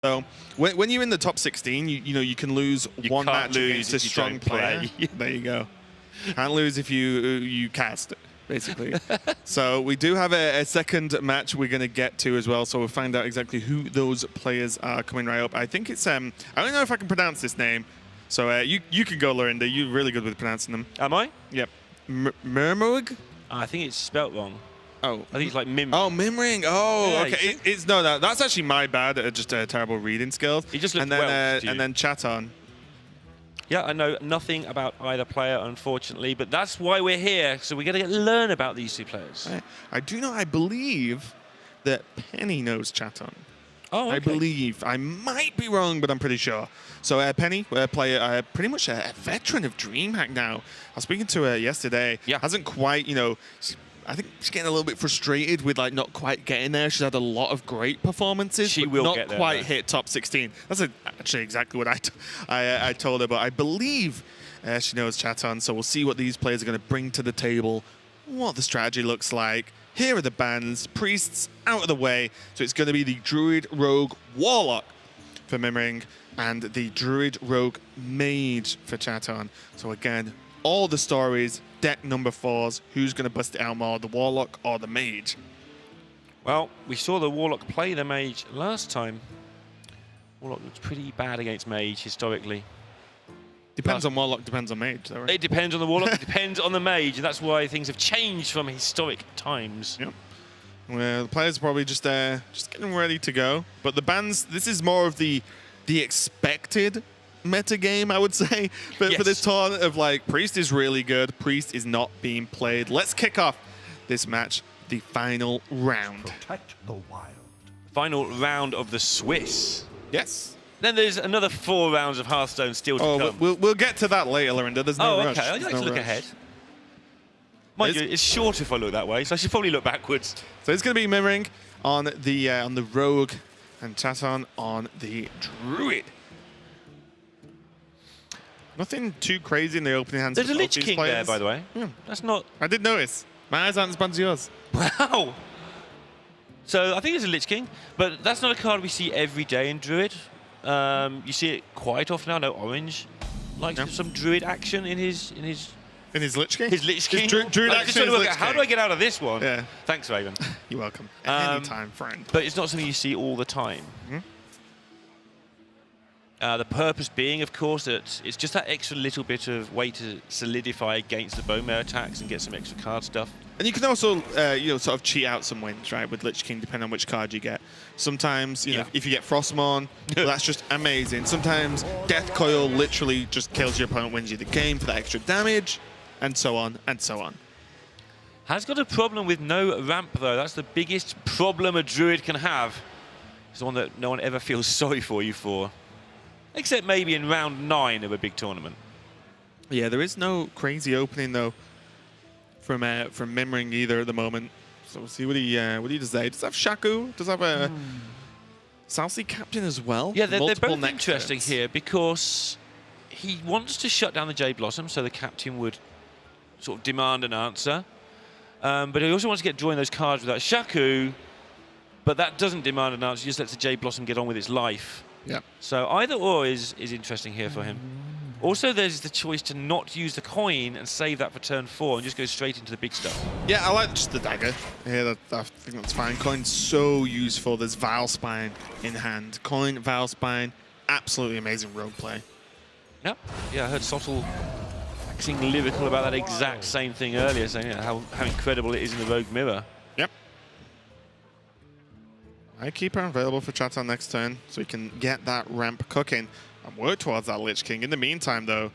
So when you're in the top 16, you know you can lose one match against a strong player. There you go. Can't lose if you cast, basically. So we do have a second match we're going to get to as well. So we'll find out exactly who those players are coming right up. I think it's I don't know if I can pronounce this name. So you can go, Lorinda. You're really good with pronouncing them. Am I? Yep. Mimring? I think it's spelt wrong. Oh, I think it's like Mimring. Oh, Mimring. Oh, Yeah, okay. It's no, that's actually my bad. Just terrible reading skills. He just looked and then Welsh to you. and then Chatthon. Yeah, I know nothing about either player, unfortunately, but that's why we're here. So we're going to learn about these two players. I do know. I believe that Penny knows Chatthon. Oh, okay. I believe. I might be wrong, but I'm pretty sure. So Penny, a player, pretty much a veteran of DreamHack now. I was speaking to her yesterday. Yeah. Hasn't quite, I think she's getting a little bit frustrated with like not quite getting there. She's had a lot of great performances, She but will not get there, quite though. hit top 16. That's actually exactly what I told her. But I believe she knows Chatthon, so we'll see what these players are going to bring to the table, what the strategy looks like. Here are the bans, priests out of the way. So it's going to be the Druid, Rogue, Warlock for Mimring and the Druid, Rogue, Mage for Chatthon. So again, all the stories, deck number 4s, who's going to bust it out more, the Warlock or the Mage? Well, we saw the Warlock play the Mage last time. Warlock looks pretty bad against Mage historically. Depends on Warlock, depends on Mage, though, right? It depends on the Warlock, it depends on the Mage, and that's why things have changed from historic times. Yep. Well, the players are probably just getting ready to go. But the bans, this is more of the expected meta game, I would say, for this tournament of like, Priest is really good, Priest is not being played. Let's kick off this match, the final round. Protect the wild. Final round of the Swiss. Yes. Then there's another 4 rounds of Hearthstone still to come. We'll get to that later, Lorinda. There's no rush. Okay. I like to look ahead. Mind you, it's short if I look that way, so I should probably look backwards. So it's going to be Mimring on the Rogue and Chatthon on the Druid. Nothing too crazy in the opening hands. There's a Lich King there, by the way. Yeah. That's not... I did notice. My eyes aren't as bad as yours. Wow! So I think it's a Lich King, but that's not a card we see every day in Druid. You see it quite often now. No, Orange likes some Druid action in his In his Lich King? His Lich King. Druid I'm just action trying to work Lich out, how King. do I get out of this one? Yeah. Thanks, Raven. You're welcome. Anytime, friend. But it's not something you see all the time. The purpose being, of course, that it's just that extra little bit of way to solidify against the bone mare attacks and get some extra card stuff. And you can also, sort of cheat out some wins, right, with Lich King, depending on which card you get. Sometimes, you know, if you get Frostmourne, well, that's just amazing. Sometimes Death Coil literally just kills your opponent, wins you the game for that extra damage, and so on and so on. Has got a problem with no ramp, though. That's the biggest problem a Druid can have. It's the one that no one ever feels sorry for you for. Except maybe in round 9 of a big tournament. Yeah, there is no crazy opening, though, from Mimring either at the moment. So we'll see what he does there. Does have Shaku? Does have a South Sea Captain as well? Yeah, they're Multiple both neck interesting turns. here because he wants to shut down the Jade Blossom so the Captain would sort of demand an answer. But he also wants to get drawing those cards without Shaku, but that doesn't demand an answer. He just lets the Jade Blossom get on with its life. Yeah. So either or is interesting here for him. Also, there's the choice to not use the coin and save that for turn 4 and just go straight into the big stuff. Yeah, I like just the dagger. Yeah, I think that's fine. Coin's so useful. There's Valspine in hand. Coin, Valspine, absolutely amazing rogue play. Yep. Yeah, I heard Sottle waxing lyrical about that exact same thing earlier, saying how incredible it is in the Rogue Mirror. Yep. I keep her available for Chatthon next turn so we can get that ramp cooking and work towards that Lich King. In the meantime, though,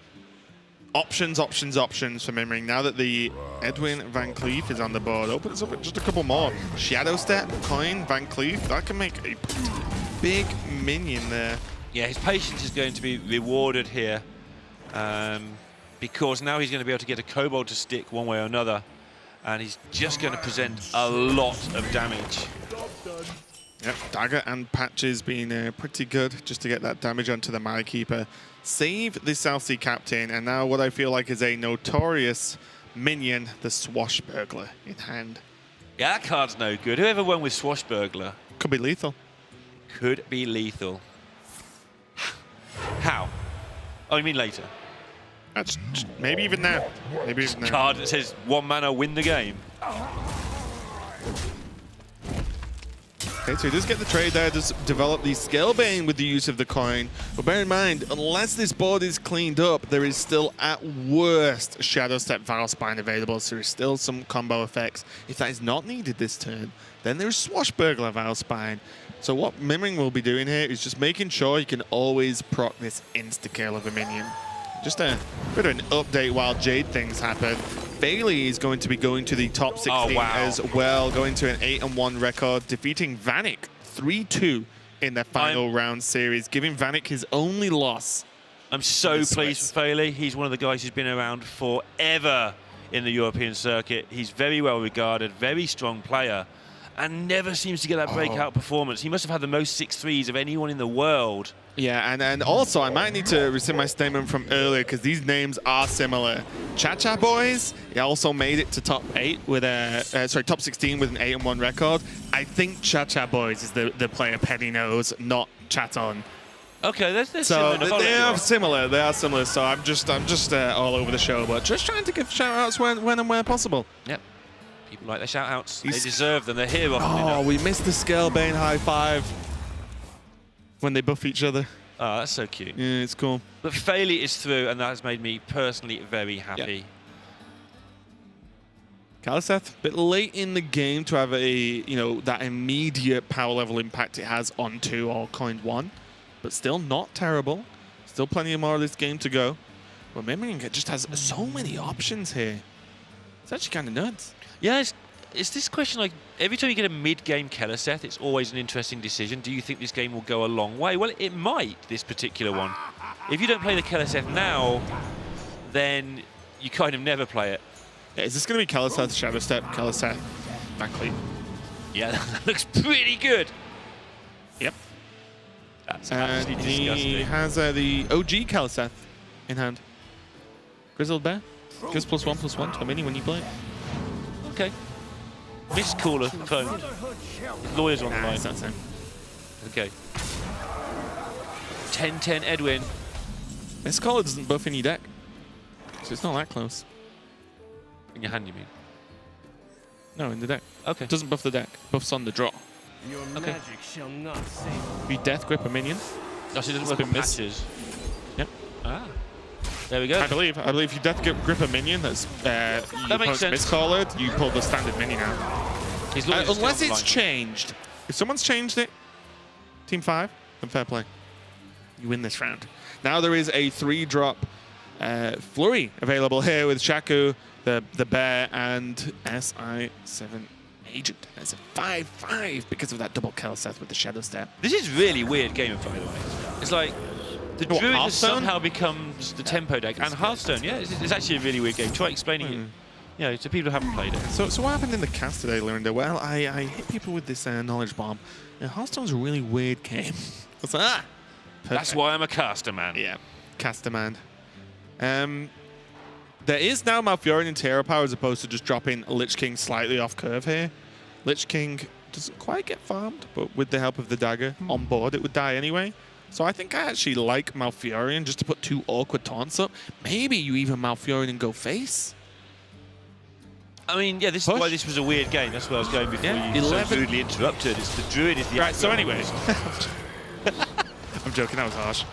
options for Mimring. Now that the Edwin Van Cleef is on the board, opens up just a couple more. Shadow Step, Coin, Van Cleef. That can make a big minion there. Yeah, his patience is going to be rewarded here because now he's going to be able to get a Kobold to stick one way or another, and he's just going to present a lot of damage. Yep, Dagger and Patches being pretty good just to get that damage onto the Mire Keeper. Save the South Sea Captain, and now what I feel like is a notorious minion, the Swashbuckler, in hand. Yeah, that card's no good. Whoever won with Swashbuckler could be lethal. Could be lethal. How? Oh, you mean later? Maybe even now. Maybe even now. Card that says 1 mana win the game. Okay, so he does get the trade there, does develop the Scalebane with the use of the coin. But bear in mind, unless this board is cleaned up, there is still, at worst, Shadow Step Valspine available, so there's still some combo effects. If that is not needed this turn, then there's Swashbuckler Valspine. So what Mimring will be doing here is just making sure he can always proc this insta-kill of a minion. Just a bit of an update while Jade things happen. Bailey is going to be going to the top 16 as well, going to an 8-1 record, defeating Vanek 3-2 in their final round series, giving Vanek his only loss. I'm so pleased for Bailey. He's one of the guys who's been around forever in the European circuit. He's very well regarded, very strong player, and never seems to get that breakout performance. He must have had the most 6-3s of anyone in the world. Yeah, and also I might need to rescind my statement from earlier because these names are similar. Cha Boys, he also made it to top 8 with a top 16 with an 8-1 record. I think Cha Boys is the player Penny knows, not Chatthon. Okay, they're so similar. They are similar. They are similar. So I'm just all over the show, but just trying to give shout-outs when and where possible. Yep. People like their shout-outs. They deserve them. They're here often enough. We missed the Scalebane high five when they buff each other. Oh, that's so cute. Yeah, it's cool. But Fairley is through, and that has made me personally very happy. Yep. Kaliseth, a bit late in the game to have that immediate power level impact it has on 2 or coin 1, but still not terrible. Still plenty more of this game to go. But Mimring just has so many options here. It's actually kind of nuts. Yeah, it's this question, like, every time you get a mid-game Kaliseth, it's always an interesting decision. Do you think this game will go a long way? Well, it might, this particular one. If you don't play the Kaliseth now, then you kind of never play it. Yeah, is this going to be Kaliseth, Shadow Step, Kaliseth, Backlead? Yeah, that looks pretty good. Yep. That's absolutely disgusting. He has the OG Kaliseth in hand. Grizzled Bear. Gives +1/+1 to a mini when you play. Okay. Missed caller phone. Lawyer's on the line. It's not the same. Okay. 10-10 Edwin. This caller doesn't buff any deck, so it's not that close. In your hand, you mean? No, in the deck. Okay. Doesn't buff the deck. Buffs on the draw. Your Okay. magic shall not save. If you death grip a minion, Oh, so it doesn't It's work been on missed. patches. Yep. Ah. There we go. I believe if you death grip a minion that's That makes sense. miscolored, you pull the standard minion out. His lawyer's still Unless on the it's line. changed. If someone's changed it, Team 5, then fair play. You win this round. Now there is a 3-drop Flurry available here with Shaku, the Bear, and SI7 Agent. It's a 5-5 because of that double Kaliseth with the Shadow Step. This is really weird game, by the way. It's like the What, Druid has Hearthstone? somehow becomes the tempo deck, and Hearthstone. Yeah, it's actually a really weird game. Try explaining it. To people who haven't played it. So what happened in the cast today, Lorinda? Well, I hit people with this knowledge bomb. Hearthstone's a really weird game. It's like, That's why I'm a caster, man. Yeah, caster man. There is now Malfurion and Terror Power as opposed to just dropping Lich King slightly off curve here. Lich King doesn't quite get farmed, but with the help of the dagger on board, it would die anyway. So I think I actually like Malfurion just to put 2 awkward taunts up. Maybe you even Malfurion and go face. I mean, yeah, this is why this was a weird game. That's where I was going before you so 11 rudely interrupted. It's the Druid is the Right, so actor. anyways. I'm joking, that was harsh.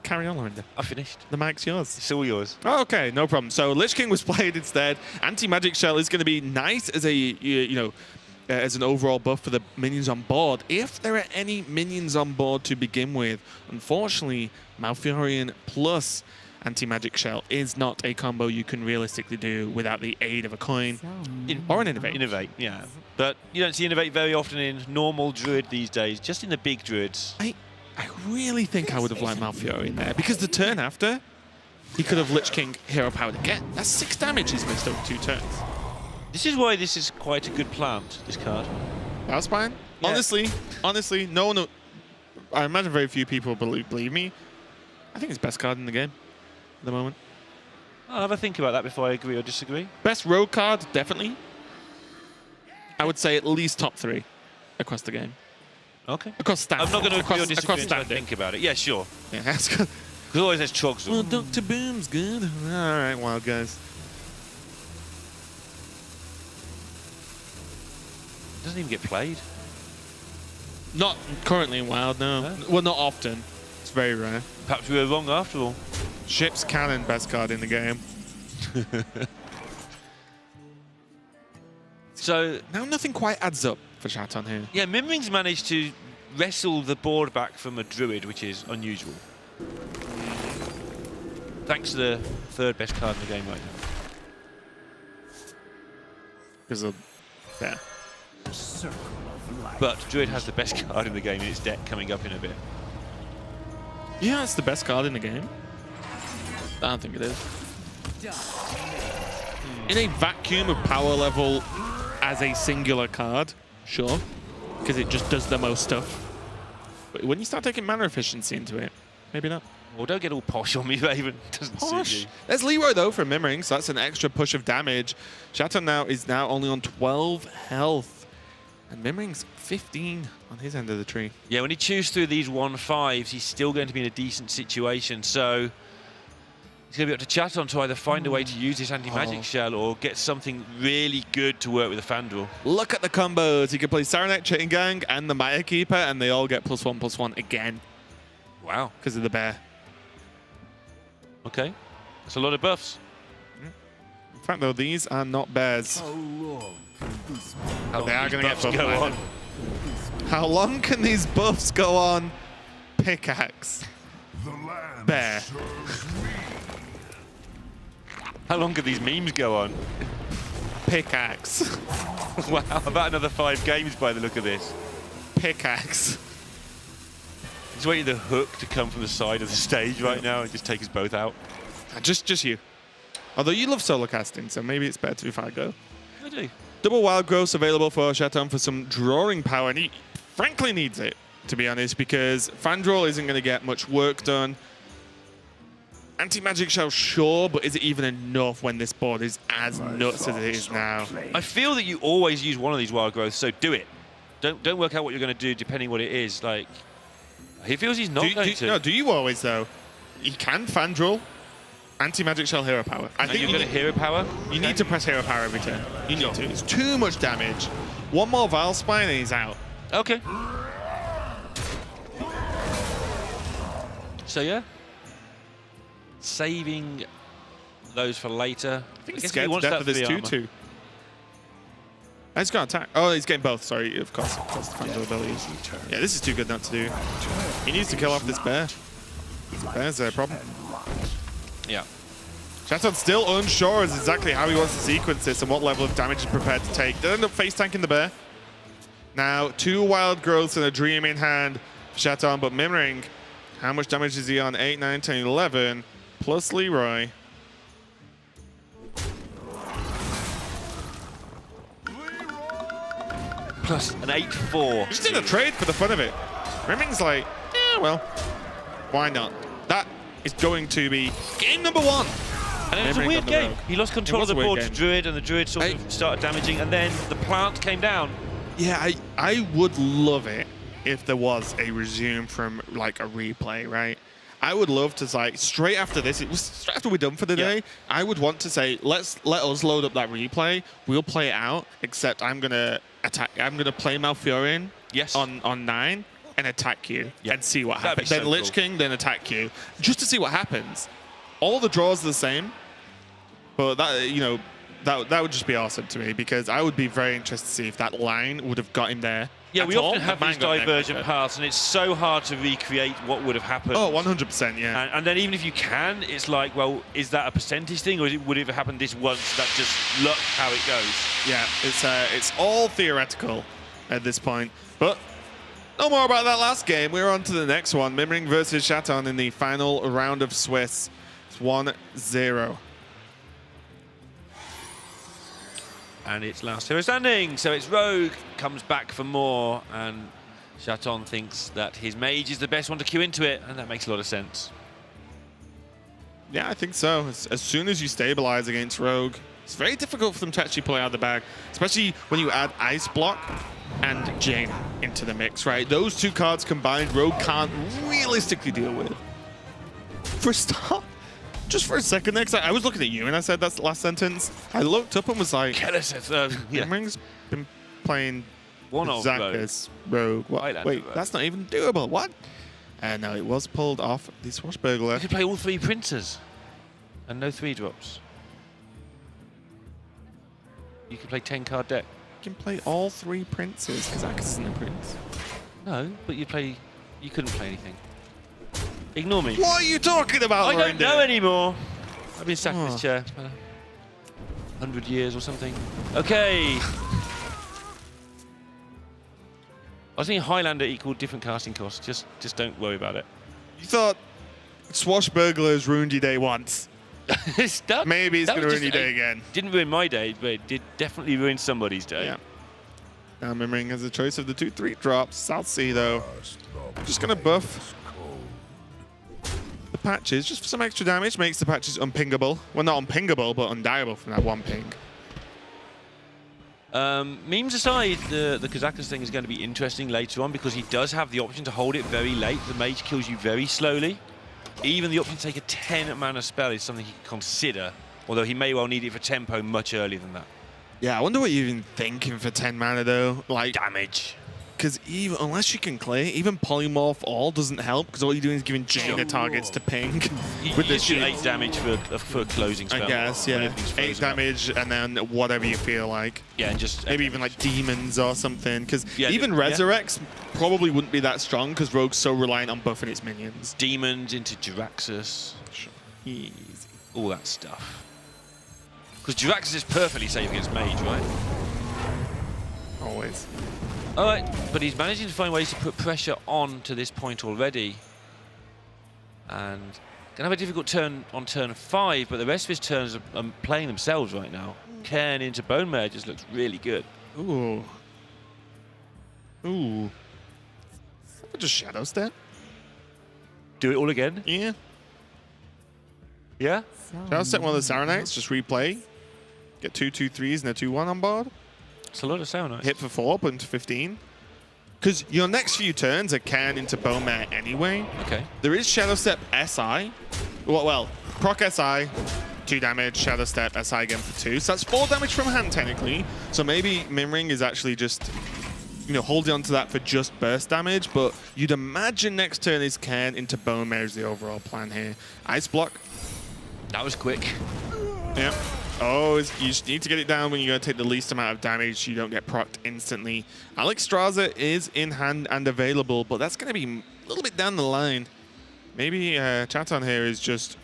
Carry on, Lorinda. I finished. The mic's yours. It's all yours. Oh, okay, no problem. So Lich King was played instead. Anti-Magic Shell is going to be nice as a, as an overall buff for the minions on board. If there are any minions on board to begin with, unfortunately, Malfurion plus Anti-Magic Shell is not a combo you can realistically do without the aid of a coin or an Innovate. Innovate, yeah. But you don't see Innovate very often in normal Druid these days, just in the big Druids. I really think I would have liked Malfurion there because the turn after, he could have Lich King hero powered again. That's 6 damage he's missed over 2 turns. This is why this is quite a good plant, this card. That's fine. Yeah. Honestly, no. I imagine very few people believe me. I think it's best card in the game at the moment. I'll have a think about that before I agree or disagree. Best rogue card, definitely. I would say at least top 3 across the game. Okay. Across stats. I'm not going to agree or disagree across until I standing. think about it. Yeah, sure. Yeah, that's good. Because always there's chogs. Well, Dr. Boom's good. All right, wild guys. Doesn't even get played. Not currently in Wild, no. No? Well, not often. It's very rare. Perhaps we were wrong after all. Ship's Cannon, best card in the game. So, Now nothing quite adds up for Chatthon here. yeah, Mimring's managed to wrestle the board back from a druid, which is unusual. Thanks to the third best card in the game right now. Because of there. But druid has the best card in the game in its deck coming up in a bit. Yeah, it's the best card in the game. I don't think it is. In a vacuum of power level as a singular card, sure. Because it just does the most stuff. But when you start taking mana efficiency into it, maybe not. Well, don't get all posh on me, Raven. Doesn't suit you. There's Leroy, though, from Mimring, so that's an extra push of damage. Chatthon is now only on 12 health. And Mimring's 15 on his end of the tree. Yeah, when he chews through these 1/5s, he's still going to be in a decent situation. So he's going to be up to Chatthon to either find a way to use this anti-magic shell or get something really good to work with the Fandral. Look at the combos. You can play Sarenet, Chain Gang, and the Maya Keeper, and they all get +1/+1 again Wow. because of the bear. Okay. That's a lot of buffs. In fact, though, these are not bears. How long They are these going to get buffs buffed. go by on? them. How long can these buffs go on? Pickaxe. Bear. How long can these memes go on? Pickaxe. Wow, about another 5 games by the look of this. Pickaxe. He's waiting the hook to come from the side of the stage right now and just take us both out. Just you. Although you love solo casting, so maybe it's better if I go. I do. Double Wild Growth available for Chatthon for some drawing power, and he frankly needs it, to be honest, because Fandral isn't going to get much work done. Anti-Magic Shell, sure, but is it even enough when this board is as nuts as it is now? I feel that you always use one of these wild growths, so do it. Don't work out what you're going to do depending what it is. Like, he feels he's not going to. No, do you always, though? He can Fandral, Anti-Magic Shell, Hero Power. I think you're going to hero power? You need to press Hero Power every turn. You need to. It's too much damage. One more Vile Spine and he's out. Okay. So, yeah. Saving those for later. I think he's guess scared he to wants death that of this for the armor. 2-2. He's got attack. Oh, he's getting both. Sorry, of course. Of course, the Fandral abilities. Yeah, this is too good not to do. He needs to kill off this bear. Bear's a problem. Yeah. Chatthon's still unsure as exactly how he wants to sequence this and what level of damage he's prepared to take. They end up face tanking the bear. Now, 2 Wild Growths and a Dream in hand for Chatthon, but Mimring, how much damage is he on? 8, 9, 10, 11, plus Leroy. Plus an 8-4. Just did a trade for the fun of it. Mimring's like, yeah, well, why not? That is going to be game number 1. And it was a Mimring weird on the game. road. He lost control of was the a weird board to game. Druid, and the Druid sort of started damaging, and then the plant came down. Yeah, I would love it if there was a resume from like a replay, right? I would love to like straight after this, it was straight after we're done for the day. I would want to say, let us load up that replay. We'll play it out. Except I'm gonna attack. I'm gonna play Malfurion. Yes. On 9 and attack you and see what That'd be happens. so Then Lich cool. King, then attack you, just to see what happens. All the draws are the same, but that that would just be awesome to me because I would be very interested to see if that line would have got him there. Yeah, at we all. often have Mine these got there divergent quicker. paths, and it's so hard to recreate what would have happened. Oh, 100%, yeah. And then even if you can, it's like, well, is that a percentage thing, or would it have happened this once? That's just luck how it goes. Yeah, it's all theoretical at this point. But no more about that last game. We're on to the next one. Mimring versus Chatthon in the final round of Swiss. It's 1-0. And it's last hero standing, so it's Rogue comes back for more, and Chatthon thinks that his mage is the best one to queue into it, and that makes a lot of sense. Yeah, I think so. As soon as you stabilize against Rogue, It's very difficult for them to actually play out of the bag, especially when you add Ice Block and Jane into the mix, right? Those two cards combined, Rogue can't realistically deal with. For a start, just for a second there, 'cause I was looking at you and I said that's the last sentence. I looked up and was like, Mimring's been playing one of Zach's Rogue. What? Wait, that's not even doable. What? No, it was pulled off the Swashbuckler. You could play all 3 princes and no 3-drops. You could play 10-card deck. You can play all 3 princes, because Zach isn't a prince. No, but you couldn't play anything. Ignore me. What are you talking about, I don't know anymore. I've been sat in this chair for 100 years or something. Okay. I was thinking Highlander equaled different casting costs. Just don't worry about it. You thought Swashbuckler's ruined your day once. Maybe it's going to ruin your day again. Didn't ruin my day, but it did definitely ruin somebody's day. Yeah. Now Mimring has a choice of the 2/3 drops. South Sea, though. Just going to buff the patches just for some extra damage. Makes the patches unpingable. Well, not unpingable, but undiable from that one ping. Memes aside, the Kazakhstan thing is going to be interesting later on because he does have the option to hold it very late. The mage kills you very slowly. Even the option to take a 10-mana spell is something he can consider, although he may well need it for tempo much earlier than that. Yeah, I wonder what you're even thinking for 10 mana, though. Like damage. Because even unless you can clear, even Polymorph all doesn't help because all you're doing is giving Jaina targets to ping. With this 8 damage for a closing spell. I guess, yeah. 8 damage and then whatever you feel like. Yeah, and just maybe even like demons or something. Because even Resurrects probably wouldn't be that strong because Rogue's so reliant on buffing its minions. Demons into Jiraxxus. Easy. All that stuff. Because Jiraxxus is perfectly safe against Mage, right? Always. All right, but he's managing to find ways to put pressure on to this point already. And gonna have a difficult turn on turn 5, but the rest of his turns are playing themselves right now. Cairn into Bone Mare just looks really good. Ooh. Ooh. Just Shadow Step. Do it all again? Yeah. Yeah? Shadow Step one of the Saranites, just replay. Get 2 2/3s and a 2/1 on board. It's a lot of Saranites. Hit for 4, put into 15. Because your next few turns are Cairn into Bone Mare anyway. Okay. There is Shadow Step SI. Well, proc SI, 2 damage, Shadow Step SI again for 2. So that's 4 damage from hand technically. So maybe Mimring is actually just, holding on to that for just burst damage. But you'd imagine next turn is Cairn into Bone Mare is the overall plan here. Ice Block. That was quick. Yeah. Oh, you just need to get it down when you're going to take the least amount of damage. You don't get procced instantly. Alex Straza is in hand and available, but that's going to be a little bit down the line. Maybe Chatthon here is just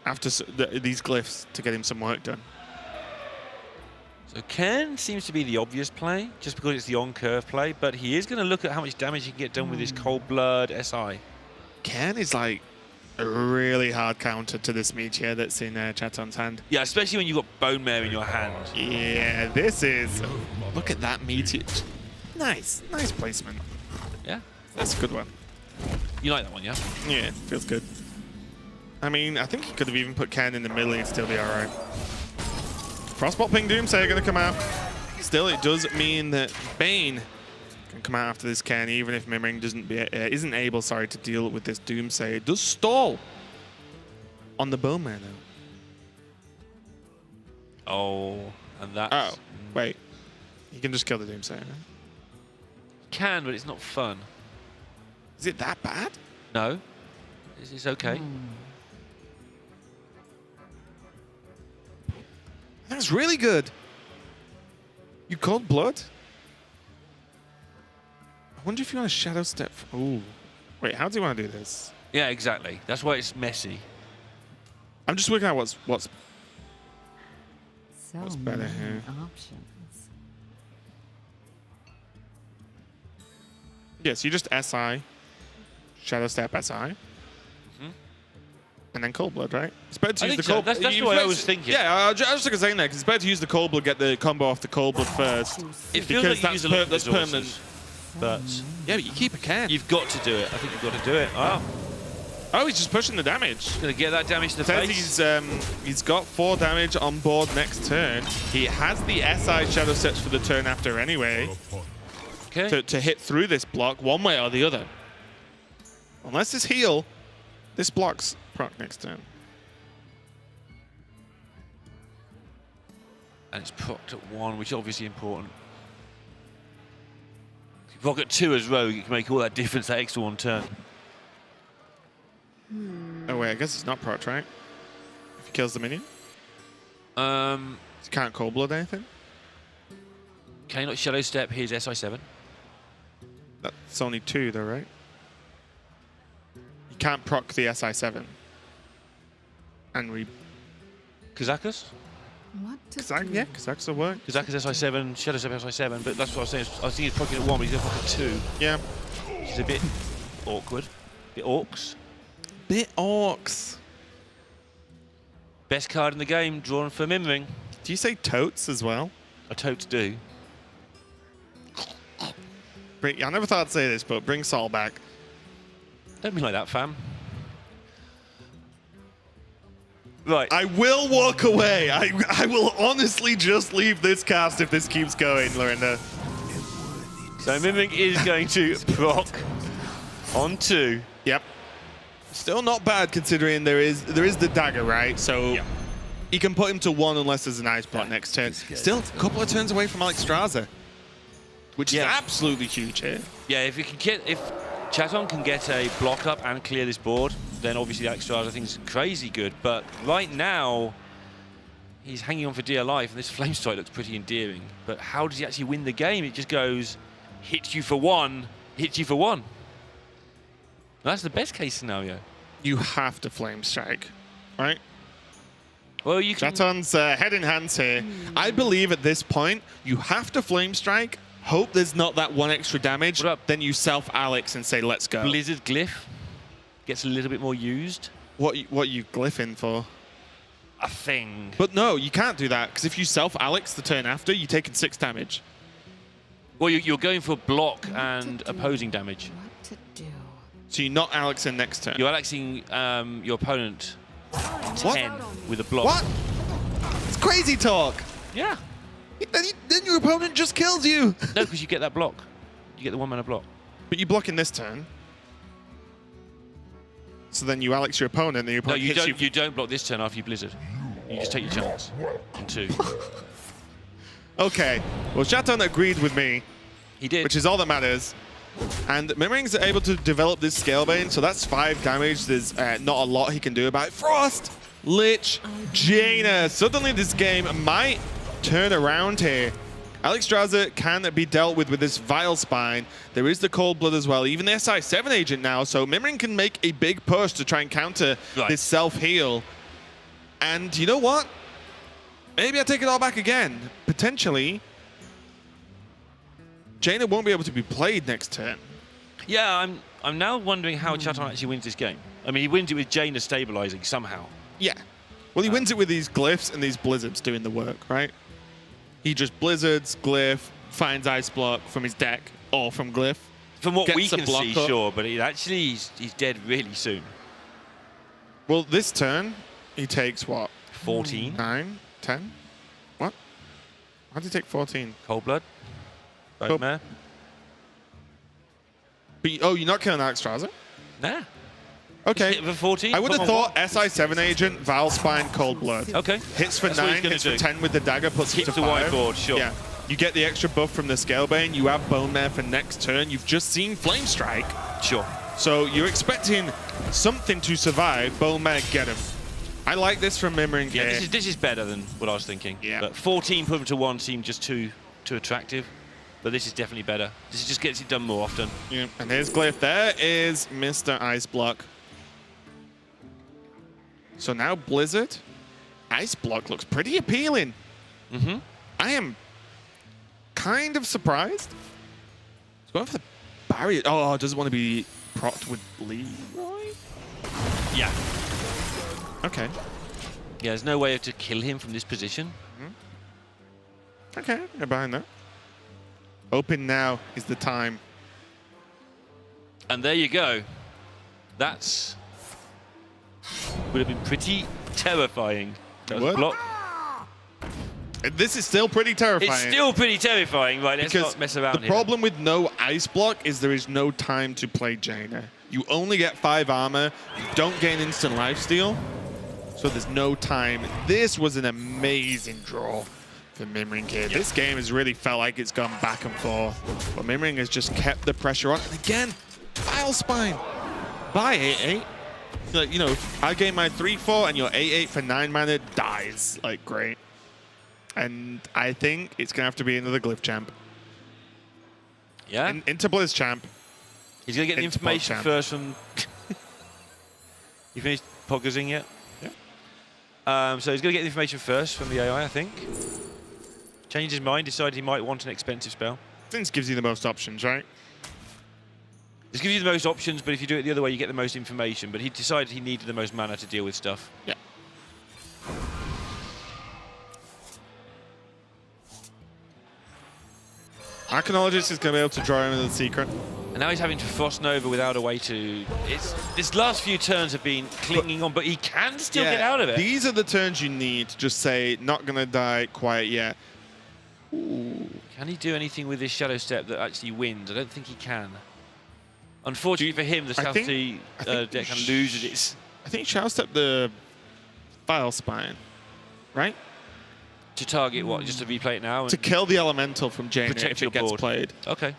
after these glyphs to get him some work done. So Cairn seems to be the obvious play, just because it's the on-curve play, but he is going to look at how much damage he can get done with his Cold Blood SI. Cairn is like a really hard counter to this mage here that's in Chatthon's hand. Yeah, especially when you've got Bone Mare in your hand. Yeah, this is... Look at that meteor. Nice placement. Yeah. That's a good one. You like that one, yeah? Yeah, feels good. I mean, I think he could have even put Cairn in the middle and it'd still be alright. Frostbolt Ping Doomsayer going to come out. Still, it does mean that Bane can come out after this Cairn, even if Mimring isn't able to deal with this Doomsayer. It does stall on the Bone Mare, though. Oh, and that's... Oh, wait. You can just kill the Doomsayer. Can, but it's not fun. Is it that bad? No. It's okay. That's really good. You Cold Blood? I wonder if you want to Shadow Step. Oh, wait. How do you want to do this? Yeah, exactly. That's why it's messy. I'm just working out what's better here. Options. Yeah, so you just SI, Shadow Step SI, and then Cold Blood, right? It's better to use the Cold Blood. That's what I was thinking. Yeah, I was just saying that because it's better to use the Cold Blood, get the combo off the Cold Blood first. It feels because like you use a lot of that's permanent. But yeah, but you keep a Cairn. you've got to do it. I think you've got to do it. Oh. Oh, he's just pushing the damage. Gonna get that damage to the Says face. he's got 4 damage on board next turn. He has the SI Shadow Steps for the turn after anyway. Okay. To hit through this block one way or the other. Unless this heal, this blocks proc next turn. And it's procced at 1, which is obviously important. If you proc at 2 as rogue, it can make all that difference, that extra 1 turn. Oh wait, I guess it's not proc, right? If he kills the minion? He can't cold blood anything? Can he not Shadow Step his SI7? That's only 2 though, right? You can't proc the SI7. And we... Kazakus? What to Yeah, Kazakus will work. Kazakus SI7, Shadow Step SI7, but that's what I was saying. I think he's procking at 1, but he's going to proc at 2. Yeah. Which is a bit awkward. Bit orcs. Bit orcs. Best card in the game, drawn for Mimring. Do you say totes as well? I totes do. I never thought I'd say this, but bring Saul back. Don't be like that, fam. Right. I will walk away. I will honestly just leave this cast if this keeps going, Lorinda. So Mimring is going to proc on 2. Yep. Still not bad considering there is the dagger, right? So Yeah. you can put him to 1 unless there's an ice block next turn. Still a couple of turns away from Alexstrasza, which is absolutely huge here. Yeah, if Chatthon can get a block up and clear this board, then obviously Alexstrasza I think is crazy good. But right now, he's hanging on for dear life, and this Flame Strike looks pretty endearing. But how does he actually win the game? It just goes, hits you for 1, hits you for 1. That's the best case scenario. You have to Flame Strike, right? Well, you can... Chatthon's head in hands here. I believe at this point, you have to Flame Strike, hope there's not that 1 extra damage, then you self Alex and say, let's go. Blizzard Glyph gets a little bit more used. What are you glyphing for? A thing. But no, you can't do that, because if you self Alex the turn after, you're taking 6 damage. Well, you're going for block and opposing damage. What to do? So you're not Alex in next turn. You're Alexing your opponent 10 with a block. What? It's crazy talk. Yeah. Then your opponent just kills you. No, because you get that block. You get the 1 mana block. But you block in this turn. So then you Alex your opponent, and your No, opponent you hits don't. you. You don't block this turn after you Blizzard. You just take your chance. On 2. Okay. Well, Chatthon agreed with me, He did. which is all that matters. And Mimring's able to develop this Scalebane, so that's 5 damage. There's not a lot he can do about it. Frost, Lich, Jaina. Suddenly this game might turn around here. Alexstrasza can be dealt with this Vile Spine. There is the Cold Blood as well, even the SI7 agent now, so Mimring can make a big push to try and counter this self-heal. And you know what? Maybe I take it all back again. Potentially, Jaina won't be able to be played next turn. Yeah, I'm now wondering how Chatthon actually wins this game. I mean, he wins it with Jaina stabilizing somehow. Yeah. Well, he wins it with these glyphs and these blizzards doing the work, right? He just blizzards, glyph, finds ice block from his deck or from glyph. From what we Gets a can block see, up. sure, but he's dead really soon. Well, this turn, he takes what? 14. 9, 10? What? How did he take 14? Cold Blood. Cold- Nightmare. But, oh, you're not killing Alexstrasza? Nah. Okay. Hit for 14. I would have Come on, thought SI7 agent, Vile Spine, Cold Blood. Okay. Hits for That's what he's 9, gonna hits for do. 10 with the dagger, puts it Hits to the 5. whiteboard, sure. Yeah. You get the extra buff from the Scalebane. You have Bone Mare for next turn. You've just seen Flame Strike. Sure. So you're expecting something to survive. Bone Mare, get him. I like this from Mimring Yeah, here. this is better than what I was thinking. Yeah. But 14 put him to 1 seemed just too attractive. But this is definitely better. This just gets it done more often. Yeah. And here's Glyph. There is Mr. Ice Block. So now Blizzard. Ice Block looks pretty appealing. Mm-hmm. I am kind of surprised. He's going for the barrier. Oh, doesn't want to be procced with Leroy? Yeah. Okay. Yeah, there's no way to kill him from this position. Okay, you're behind that. Open now is the time. And there you go. That's would have been pretty terrifying. That was What? blocked. This is still pretty terrifying. It's still pretty terrifying, right? Let's because not mess around the here. problem with no ice block is there is no time to play Jaina. You only get 5 armor. You don't gain instant lifesteal. So there's no time. This was an amazing draw for Mimring here. This game has really felt like it's gone back and forth. But Mimring has just kept the pressure on. And again, Vile Spine. Buy 8/8. Like, you know, I gain my 3/4 and your 8/8 for 9 mana dies. Like, great. And I think it's going to have to be another Glyph champ. Yeah. Into Blizz champ. He's going to get the Into information PogChamp. first from... You finished Poggazing yet? Yeah. So he's going to get the information first from the AI, I think. Changed his mind, decided he might want an expensive spell. I think this gives you the most options, right? This gives you the most options, but if you do it the other way, you get the most information. But he decided he needed the most mana to deal with stuff. Yeah. Archaeologist is going to be able to draw him into the secret. And now he's having to Frost Nova without a way to... This last few turns have been clinging on, but he can still get out of it. These are the turns you need to just say, not going to die quite yet. Ooh. Can he do anything with this Shadow Step that actually wins? I don't think he can. Unfortunately for him, the South Sea deck kind of loses its... I think Shadow Step the Vile Spine, right? To target what? Just to replay it now? And To kill the Elemental from Jaina protect if your it gets board. played. Okay.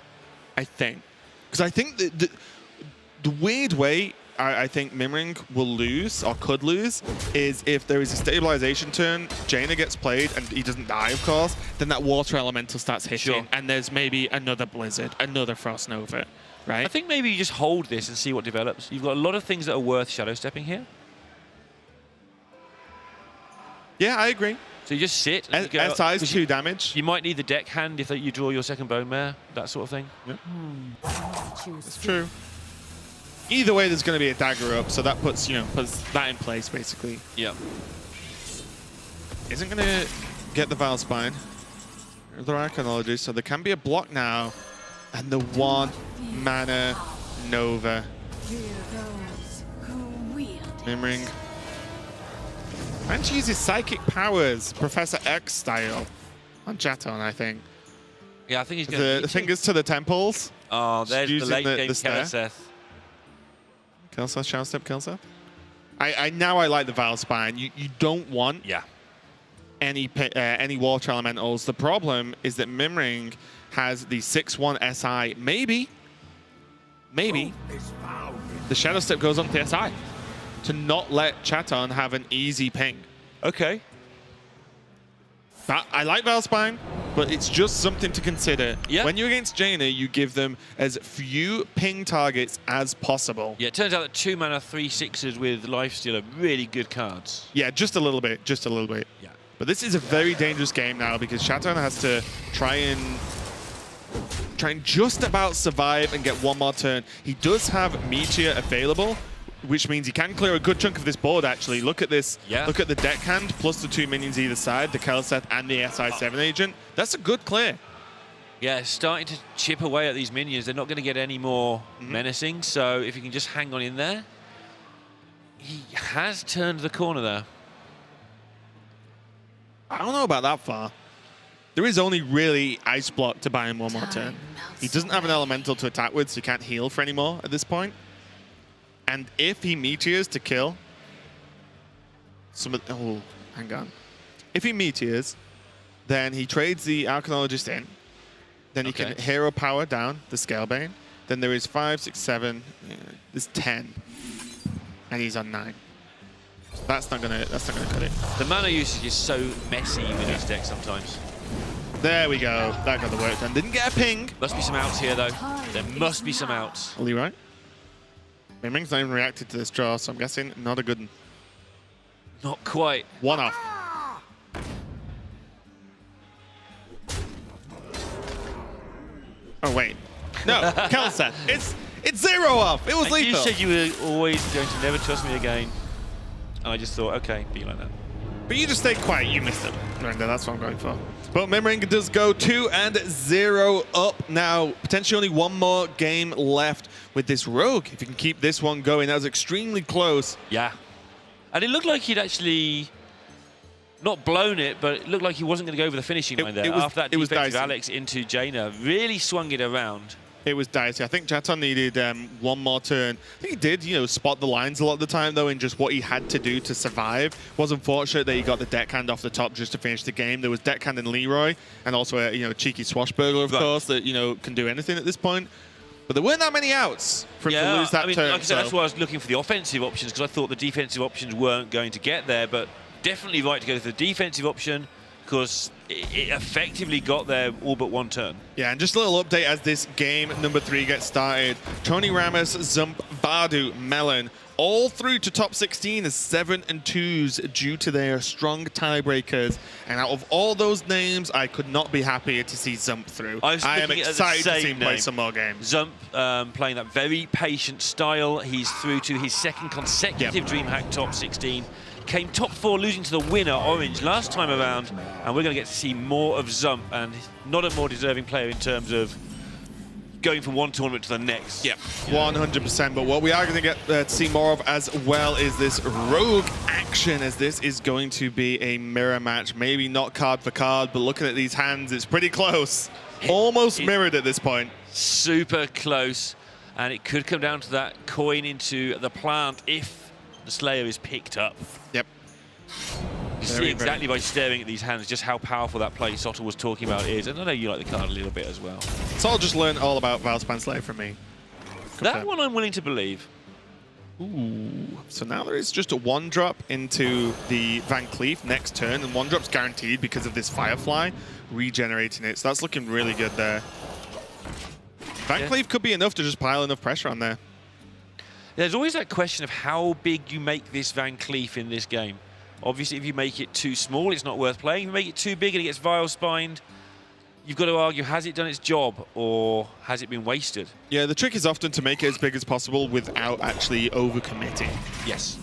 I think. Because I think the weird way I think Mimring will lose, or could lose, is if there is a stabilization turn, Jaina gets played, and he doesn't die, of course, then that Water Elemental starts hitting, Sure. and there's maybe another Blizzard, another Frost Nova, right? I think maybe you just hold this and see what develops. You've got a lot of things that are worth Shadow Stepping here. Yeah, I agree. So you just sit. And you go, SI's 'cause 2 damage. You might need the deck hand if you draw your second Bone Mare, that sort of thing. Yeah. That's true. Either way, there's going to be a dagger up, so that puts that in place, basically. Yeah. Isn't going to get the Vile Spine. The Archaeologist, so there can be a block now. And the 1 mana Nova. Mimring. And to use his psychic powers, Professor X style, on Chatthon, I think. Yeah, I think he's going The fingers to the temples. Oh, there's the using late game the stair. Keleseth. Kelseth, Shadow Step, Kelseth. Now I like the Vile Spine. You don't want any Water Elementals. The problem is that Mimring has the 6/1 SI. Maybe the Shadow Step goes on to the SI to not let Chatthon have an easy ping. Okay. I like Vile Spine, but it's just something to consider. Yeah. When you're against Jaina, you give them as few ping targets as possible. Yeah, it turns out that 2 mana, 3/6s with Lifesteal are really good cards. Yeah, just a little bit. Yeah. But this is a very dangerous game now because Chatthon has to try and just about survive and get 1 more turn. He does have Meteor available, which means he can clear a good chunk of this board, actually. Look at this. Yeah. Look at the deck hand, plus the 2 minions either side, the Kelseth and the SI7 agent. That's a good clear. Yeah, starting to chip away at these minions. They're not going to get any more menacing, so if you can just hang on in there. He has turned the corner there. I don't know about that far. There is only really Ice Block to buy him 1 more turn. He doesn't have an Elemental to attack with, so he can't heal for anymore at this point. And if he Meteors to kill oh, hang on. If he Meteors, then he trades the Archaeologist in. Then he can Hero Power down the Scalebane. Then there is 5, 6, 7. There's 10. And he's on 9. That's not gonna cut it. The mana usage is so messy with this deck sometimes. There we go. That got the work done. Didn't get a ping. Must be some outs here, though. There must be some outs. Leroy. Mimring's not even reacted to this draw, so I'm guessing not a good one. Not quite. 1 off. Oh, wait. No, Kelseth. It's 0 off. It was And you lethal. said you were always going to never trust me again. And I just thought, okay, be like that. But you just stayed quiet. You missed it. Miranda, that's what I'm going for. But Mimring does go 2-0 up now. Potentially only 1 more game left with this Rogue. If you can keep this one going, that was extremely close. Yeah. And it looked like he'd actually not blown it, but it looked like he wasn't going to go over the finishing line there. After that defensive Alex into Jaina, really swung it around. It was dicey. I think Chatthon needed one more turn. I think he did, spot the lines a lot of the time, though, in just what he had to do to survive. It was unfortunate that he got the deckhand off the top just to finish the game. There was deckhand and Leroy, and also a cheeky swashbuckler, of course, that can do anything at this point. But there weren't that many outs for him to lose that turn. Like I said, that's why I was looking for the offensive options, because I thought the defensive options weren't going to get there, but definitely right to go for the defensive option, because it effectively got there all but one turn. Yeah, and just a little update as this game number 3 gets started. Tony Ramos, Zump, Bardu, Melon, all through to top 16 as 7 and 2s due to their strong tiebreakers. And out of all those names, I could not be happier to see Zump through. I am excited to see him play some more games. Zump playing that very patient style. He's through to his second consecutive DreamHack top 16. Came top 4, losing to the winner, Orange, last time around. And we're going to get to see more of Zump, and not a more deserving player in terms of going from one tournament to the next. Yep, 100%. But what we are going to get to see more of as well is this rogue action, as this is going to be a mirror match. Maybe not card for card, but looking at these hands, it's pretty close. Almost mirrored at this point. Super close. And it could come down to that coin into the plant if the Slayer is picked up. Yep. You see exactly by staring at these hands just how powerful that play Sotter was talking about is. And I know you like the card a little bit as well. So I'll just learn all about Valspan Slayer from me. That one I'm willing to believe. Ooh. So now there is just a 1-drop into the Van Cleef next turn, and 1-drop's guaranteed because of this Firefly regenerating it. So that's looking really good there. Van Cleef could be enough to just pile enough pressure on there. There's always that question of how big you make this Van Cleef in this game. Obviously, if you make it too small, it's not worth playing. If you make it too big and it gets vile-spined, you've got to argue, has it done its job or has it been wasted? Yeah, the trick is often to make it as big as possible without actually overcommitting. Yes.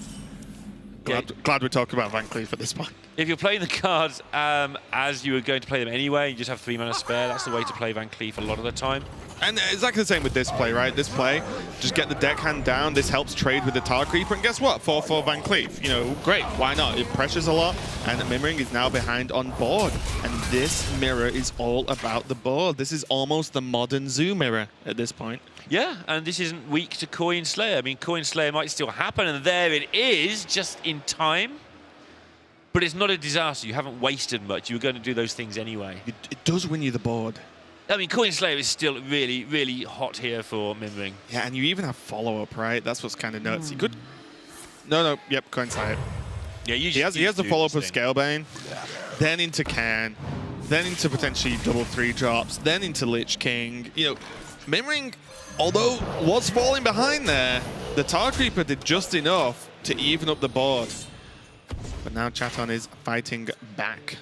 Glad we're talking about Van Cleef at this point. If you're playing the cards as you were going to play them anyway, you just have 3 mana spare, that's the way to play Van Cleef a lot of the time. And exactly the same with this play, right? This play, just get the deckhand down. This helps trade with the Tar Creeper. And guess what? 4/4 Van Cleef. Great. Why not? It pressures a lot. And Mimring is now behind on board. And this mirror is all about the board. This is almost the modern Zoo mirror at this point. Yeah, and this isn't weak to Coin Slayer. I mean, Coin Slayer might still happen. And there it is, just in time. But it's not a disaster. You haven't wasted much. You were going to do those things anyway. It does win you the board. I mean, Coin Slayer is still really, really hot here for Mimring. Yeah, and you even have follow-up, right? That's what's kind of nuts. You could... No, yep, Coin Slayer. Yeah, he has the follow-up of Scalebane, then into Can, then into potentially double 3-drops, then into Lich King. Mimring, although was falling behind there, the Tar Creeper did just enough to even up the board. But now Chatthon is fighting back.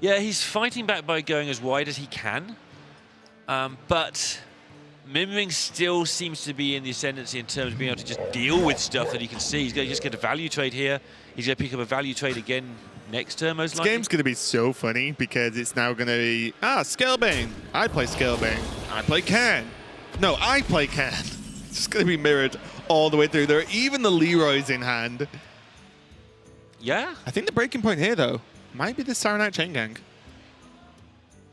Yeah, he's fighting back by going as wide as he can. But Mimring still seems to be in the ascendancy in terms of being able to just deal with stuff that he can see. He's going to just get a value trade here. He's going to pick up a value trade again next turn, most likely. This game's going to be so funny because it's now going to be, Scalebane. I play Scalebane. I play Can. No, I play Can. It's just going to be mirrored all the way through. There are even the Leroys in hand. Yeah. I think the breaking point here, though, might be the Saronite Chain Gang.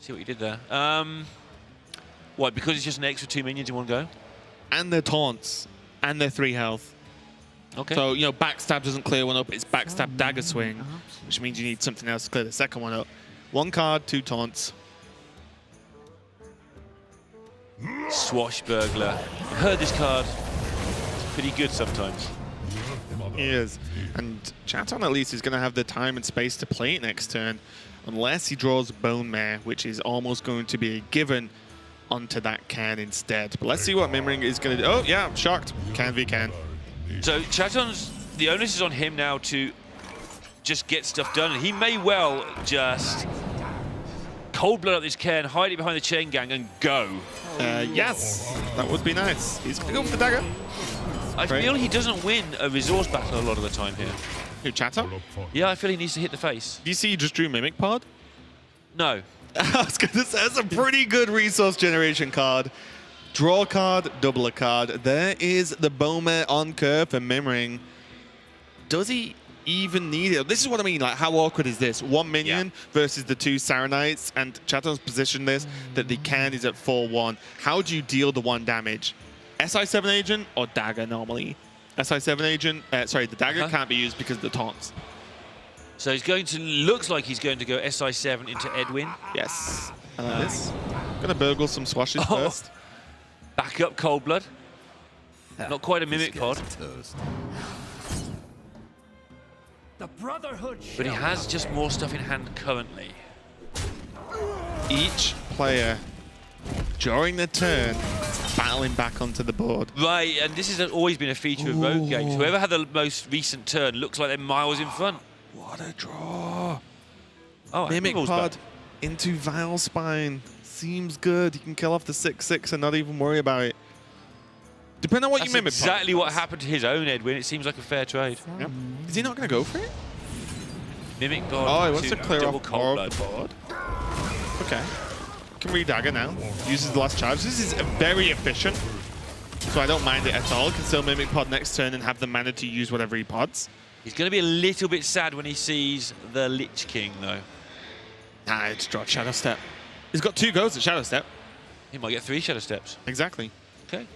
See what you did there. What, because it's just an extra 2 minions in one go? And their taunts. And their 3 health. Okay. So, backstab doesn't clear one up. It's backstab dagger swing, which means you need something else to clear the second one up. 1 card, 2 taunts. Swashbuckler. I've heard this card. It's pretty good sometimes. He is. And Chatthon at least is going to have the time and space to play it next turn, unless he draws Bone Mare, which is almost going to be a given onto that Can instead. But let's see what Mimring is going to do. Oh, yeah, I'm shocked. Can v Can. So Chatthon's, the onus is on him now to just get stuff done. And he may well just cold blood up this Can, hide it behind the Chain Gang, and go. Yes, that would be nice. He's going to go for the dagger. I feel he doesn't win a resource battle a lot of the time here. Who, Chatthon? Yeah, I feel he needs to hit the face. Do you see you just drew Mimic Pod? No. I was going to say, that's a pretty good resource generation card. Draw a card, double a card. There is the Bowmare on curve for Mimring. Does he even need it? This is what I mean. Like, how awkward is this? One minion versus the two Saranites, and Chatthon's positioned this that the can is at 4-1. How do you deal the 1 damage? SI7 agent or dagger normally? SI7 agent. Sorry, the dagger can't be used because of the taunts. So he's going to, looks like he's going to go SI7 into Edwin. Yes. I like this. Gonna burgle some swashes first. Back up Cold Blood. Not quite a Mimic Pod. The Brotherhood, But he has just more stuff in hand currently. Each player during the turn battling back onto the board. Right, and this has always been a feature of rogue games. Whoever had the most recent turn looks like they're miles in front. What a draw. Oh, Mimic Admiral's Pod back. into Vile Spine. Seems good. You can kill off the 6/6 and not even worry about it. Depending on what That's you Mimic exactly Pod. what happened to his own Edwin. It seems like a fair trade. Yep. Is he not going to go for it? Mimic Pod. Oh, he wants to clear double off Cold more of Blood. the board. Okay. Can re-dagger now. Uses the last charge. This is very efficient, so I don't mind it at all. Can still Mimic Pod next turn and have the mana to use whatever he pods. He's going to be a little bit sad when he sees the Lich King, though. Nah, it's draw Shadow Step. He's got 2 goes at Shadow Step. He might get 3 Shadow Steps. Exactly. Okay.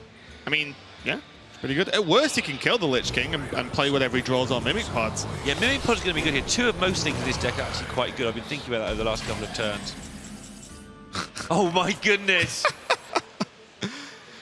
I mean, yeah, it's pretty good. At worst, he can kill the Lich King and play whatever he draws on Mimic Pods. Yeah, Mimic Pod's going to be good here. 2 of most things in this deck are actually quite good. I've been thinking about that over the last couple of turns. Oh my goodness!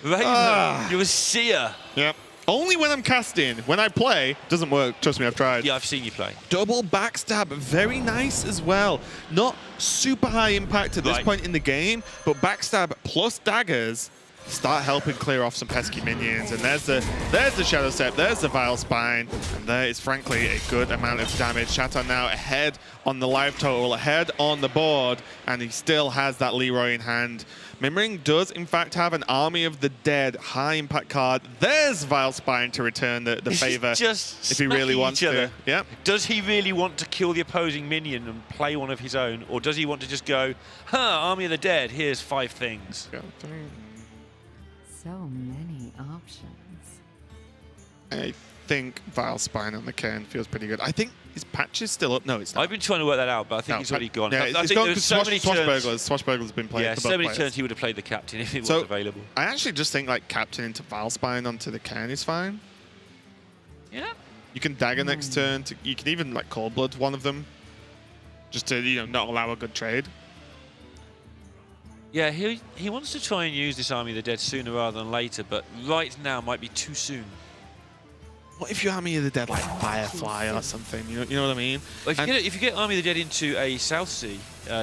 Raven, you're a seer. Yep. Only when I'm casting. When I play, doesn't work. Trust me, I've tried. Yeah, I've seen you play. Double backstab, very nice as well. Not super high impact at this point in the game, but backstab plus daggers start helping clear off some pesky minions. And there's the Shadow Step, there's the Vile Spine, and there is frankly a good amount of damage. Chatthon now ahead on the life total, ahead on the board, and he still has that Leroy in hand. Mimring does in fact have an Army of the Dead high impact card. There's Vile Spine to return the favor just if he really wants to. Yep. Does he really want to kill the opposing minion and play one of his own, or does he want to just go, Army of the Dead, here's 5 things? So many options. I think Vile Spine on the cairn feels pretty good. I think his patch is still up. No, it's not. I've been trying to work that out, but I think he's already gone. Yeah, I it's think gone there's because so many turns. Swashbuckler's been played Yeah, for so both many players. turns he would have played the captain if it So, was available. I actually just think like captain into Vile Spine onto the cairn is fine. Yeah. You can dagger next turn. You can even like Cold Blood one of them, just to not allow a good trade. Yeah, he wants to try and use this Army of the Dead sooner rather than later, but right now might be too soon. What if you Army of the Dead like Firefly or something? You know what I mean? Well, if you get Army of the Dead into a South Sea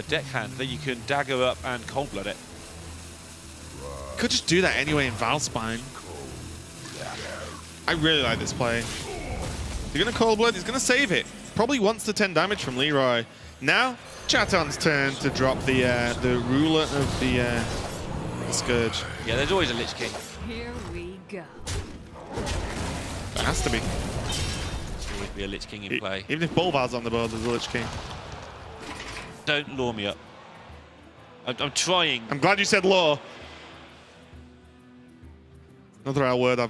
deckhand, then you can dagger up and Cold Blood it. Could just do that anyway in Vile Spine. I really like this play. He's gonna Cold Blood. He's gonna save it. Probably wants the 10 damage from Leroy. Now Chatthon's turn to drop the ruler of the Scourge. Yeah, there's always a Lich King. Here we go. There has to be. There's always be a Lich King in play. Even if Bolvar's on the board, there's a Lich King. Don't lure me up. I'm trying. I'm glad you said law. Another L word I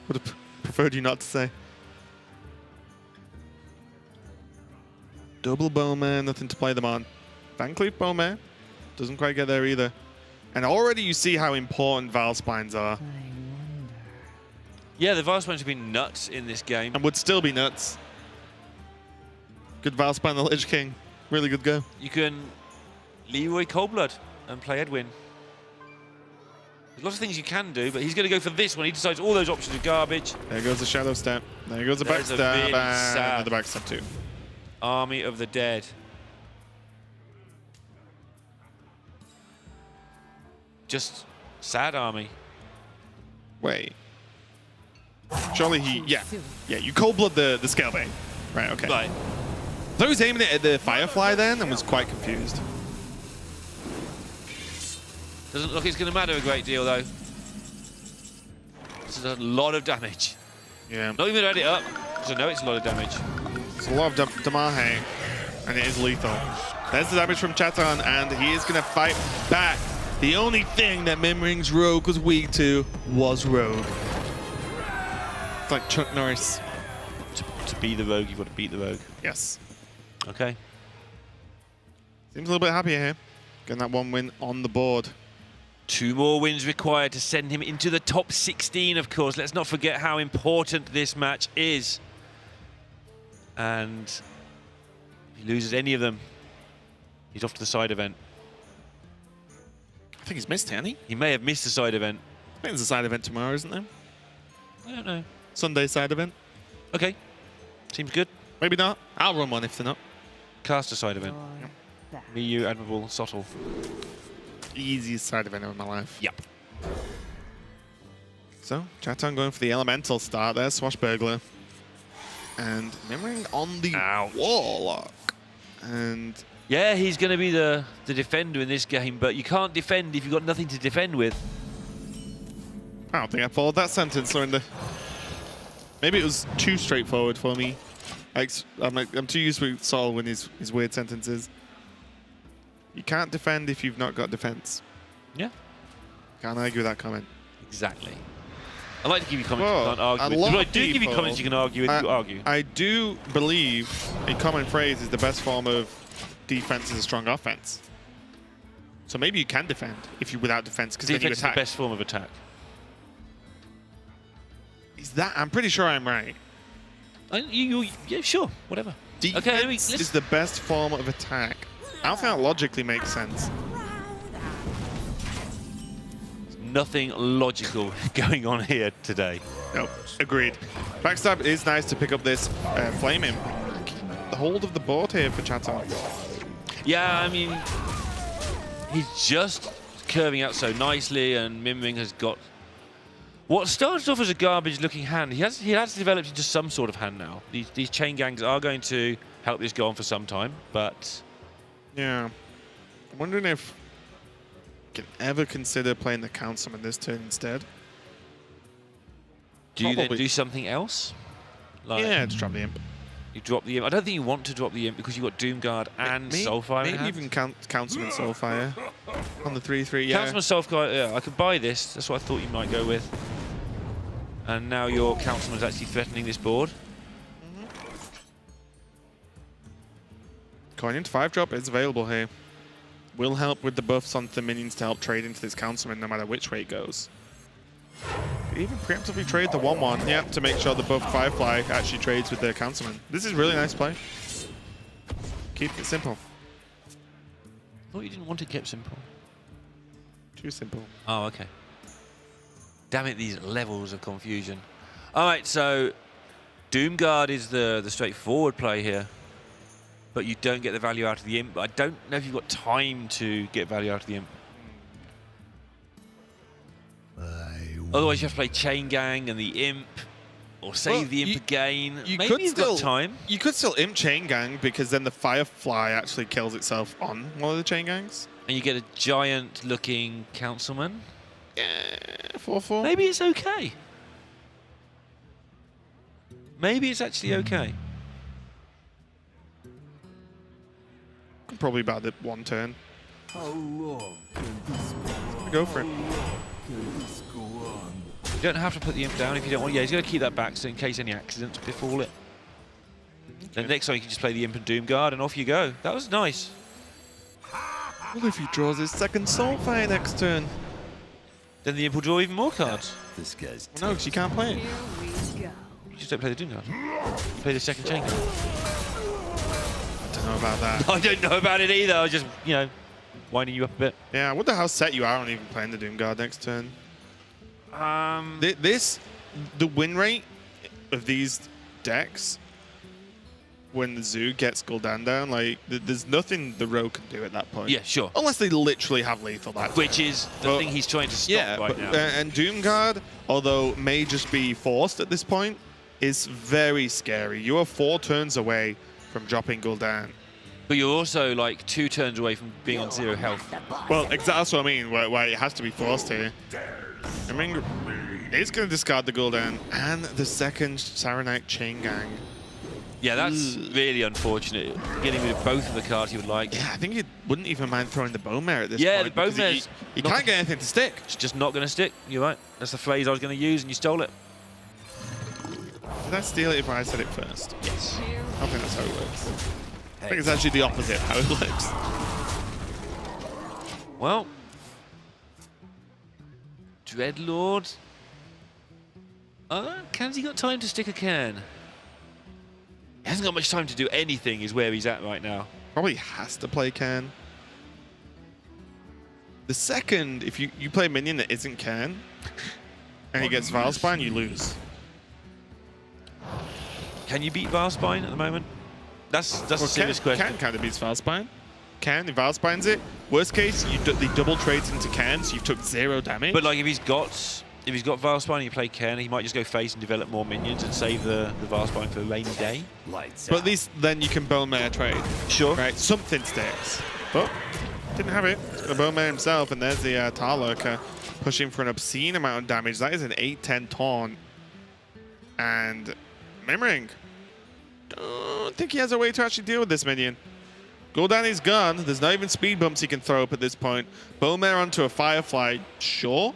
would have preferred you not to say. Double Bowman, nothing to play them on. Van Cleef Bowman doesn't quite get there either. And already you see how important Vile Spines are. I wonder. Yeah, the Vile Spines have been nuts in this game. And would still be nuts. Good Vile Spine, the Lich King. Really good go. You can Leroy Cold Blood and play Edwin. There's lots of things you can do, but he's going to go for this one. He decides all those options are garbage. There goes the Shadow Step. There goes the That is a backstab. really And sad- another backstab too. Army of the Dead. Just sad army. Wait. Surely he... Yeah. Yeah, you Cold Blood the Scalebane. Right, okay. Right. I thought he was aiming it at the Firefly then and was quite confused. Doesn't look like it's going to matter a great deal, though. This is a lot of damage. Yeah. Not even read it up, because I know it's a lot of damage. It's a lot of damage, and it is lethal. There's the damage from Chatthon, and he is going to fight back. The only thing that Mimring's Rogue was weak to was Rogue. It's like Chuck Norris. To be the Rogue, you've got to beat the Rogue. Yes. Okay. Seems a little bit happier here. Getting that one win on the board. 2 more wins required to send him into the top 16, of course. Let's not forget how important this match is. And if he loses any of them, he's off to the side event. I think he's missed, hasn't he? He may have missed the side event. I think there's a side event tomorrow, isn't there? I don't know. Sunday side event. Okay. Seems good. Maybe not. I'll run one if they're not. Caster side event. Back. Me, you, Admirable, Sottle. Easiest side event of my life. Yep. So, Chatthon going for the elemental start there, Swashbuckler. And Mimring on the Ouch. Warlock. And Yeah, he's going to be the defender in this game, but you can't defend if you've got nothing to defend with. I don't think I followed that sentence, Lorinda. Maybe it was too straightforward for me. I'm too used to Saul with his weird sentences. You can't defend if you've not got defense. Yeah. Can't argue with that comment. Exactly. I like to give you comments Whoa, you can't argue a with. lot But I of do give you people- comments you can argue with. You argue. I do believe a common phrase is the best form of defense is a strong offense. So maybe you can defend if you without defense because then you Defense is the attack. best form of attack. Is that? I'm pretty sure I'm right. Yeah, sure, whatever. Defense Okay, is the best form of attack. I don't think that logically makes sense. Nothing logical going on here today. No, agreed. Backstab is nice to pick up this flame imp. The hold of the board here for Chatthon. Yeah, I mean, he's just curving out so nicely, and Mimring has got what started off as a garbage-looking hand. He has developed into some sort of hand now. These chain gangs are going to help this go on for some time, but Yeah. I'm wondering if you can ever consider playing the councilman this turn instead. do you then Probably. do something else? Like Yeah, just drop the imp. you drop the imp. I don't think you want to drop the imp because you've got Doomguard and Soulfire. in Maybe hand. even councilman Soulfire on the 3/3. Yeah. Councilman Soulfire, yeah, I could buy this. That's what I thought you might go with. And now your Councilman's actually threatening this board. Coin into 5-drop is available here. Will help with the buffs on the minions to help trade into this councilman no matter which way it goes. Even preemptively trade the 1/1, yeah, to make sure the buff Firefly actually trades with the councilman. This is really nice play. Keep it simple. I thought you didn't want it kept simple. Too simple. Oh, okay. Damn it, these levels of confusion. All right, so Doomguard is the straightforward play here. But you don't get the value out of the imp. I don't know if you've got time to get value out of the imp. Otherwise, you have to play Chain Gang and the imp, or save Well, the imp again. You Maybe could you've still, got time. You could still imp chain gang because then the Firefly actually kills itself on one of the chain gangs. And you get a giant-looking councilman. Yeah, 4/4. Maybe it's okay. Maybe it's actually okay. Probably about the 1 turn. How long can this Go for it. go on? You don't have to put the imp down if you don't want. Yeah, he's going to keep that back so in case any accidents befall it. Then next time you can just play the imp and Doomguard and off you go. That was nice. What if he draws his second Soulfire next turn? Then the imp will draw even more cards. This guy's No, because you can't play it. Here we go. You just don't play the Doomguard. You play the second chain card. I don't know about that. I don't know about it either. I was just, you know, winding you up a bit. Yeah, I wonder how set you are on even playing the Doomguard next turn. The win rate of these decks when the Zoo gets Gul'dan down, like, there's nothing the Rogue can do at that point. Yeah, sure. Unless they literally have lethal that Which is the But- thing he's trying to stop yeah, right but, now. and Doomguard, although may just be forced at this point, is very scary. You are 4 turns away from dropping Gul'dan. But you're also like 2 turns away from being on 0 health. Well, that's what I mean, where it has to be forced here. I mean, it's going to discard the Gul'dan and the second Saranite Chain Gang. Yeah, that's really unfortunate. Getting rid of both of the cards you would like. Yeah, I think he wouldn't even mind throwing the bone mare at this Yeah, point. the bone because mare's he not- can't get anything to stick. It's just not going to stick. You're right. That's the phrase I was going to use, and you stole it. Did I steal it if I said it first? Yes. I don't think that's how it works. I think it's actually the opposite of how it works. Well, Dreadlord. Has he got time to stick a can? He hasn't got much time to do anything, is where he's at right now. Probably has to play Can. The second, if you play a minion that isn't Can, and he gets Valspine, you lose. Can you beat Valspine at the moment? That's a serious question. Can kind of beats Valspine. Can, if Valspine's it. Worst case, the double trades into Can, so you've took 0 damage. But like if he's got Valspine and you play Ken, he might just go face and develop more minions and save the Valspine for a rainy day. Lights But out. at least then you can bone mare trade. Sure. Right, something sticks. But didn't have it. He's going to bone mare himself, and there's the Tarlurker pushing for an obscene amount of damage. That is an 8-10 taunt. And Mimring, don't think he has a way to actually deal with this minion. Gul'dani's gone. There's not even speed bumps he can throw up at this point. Bone mare onto a Firefly, sure.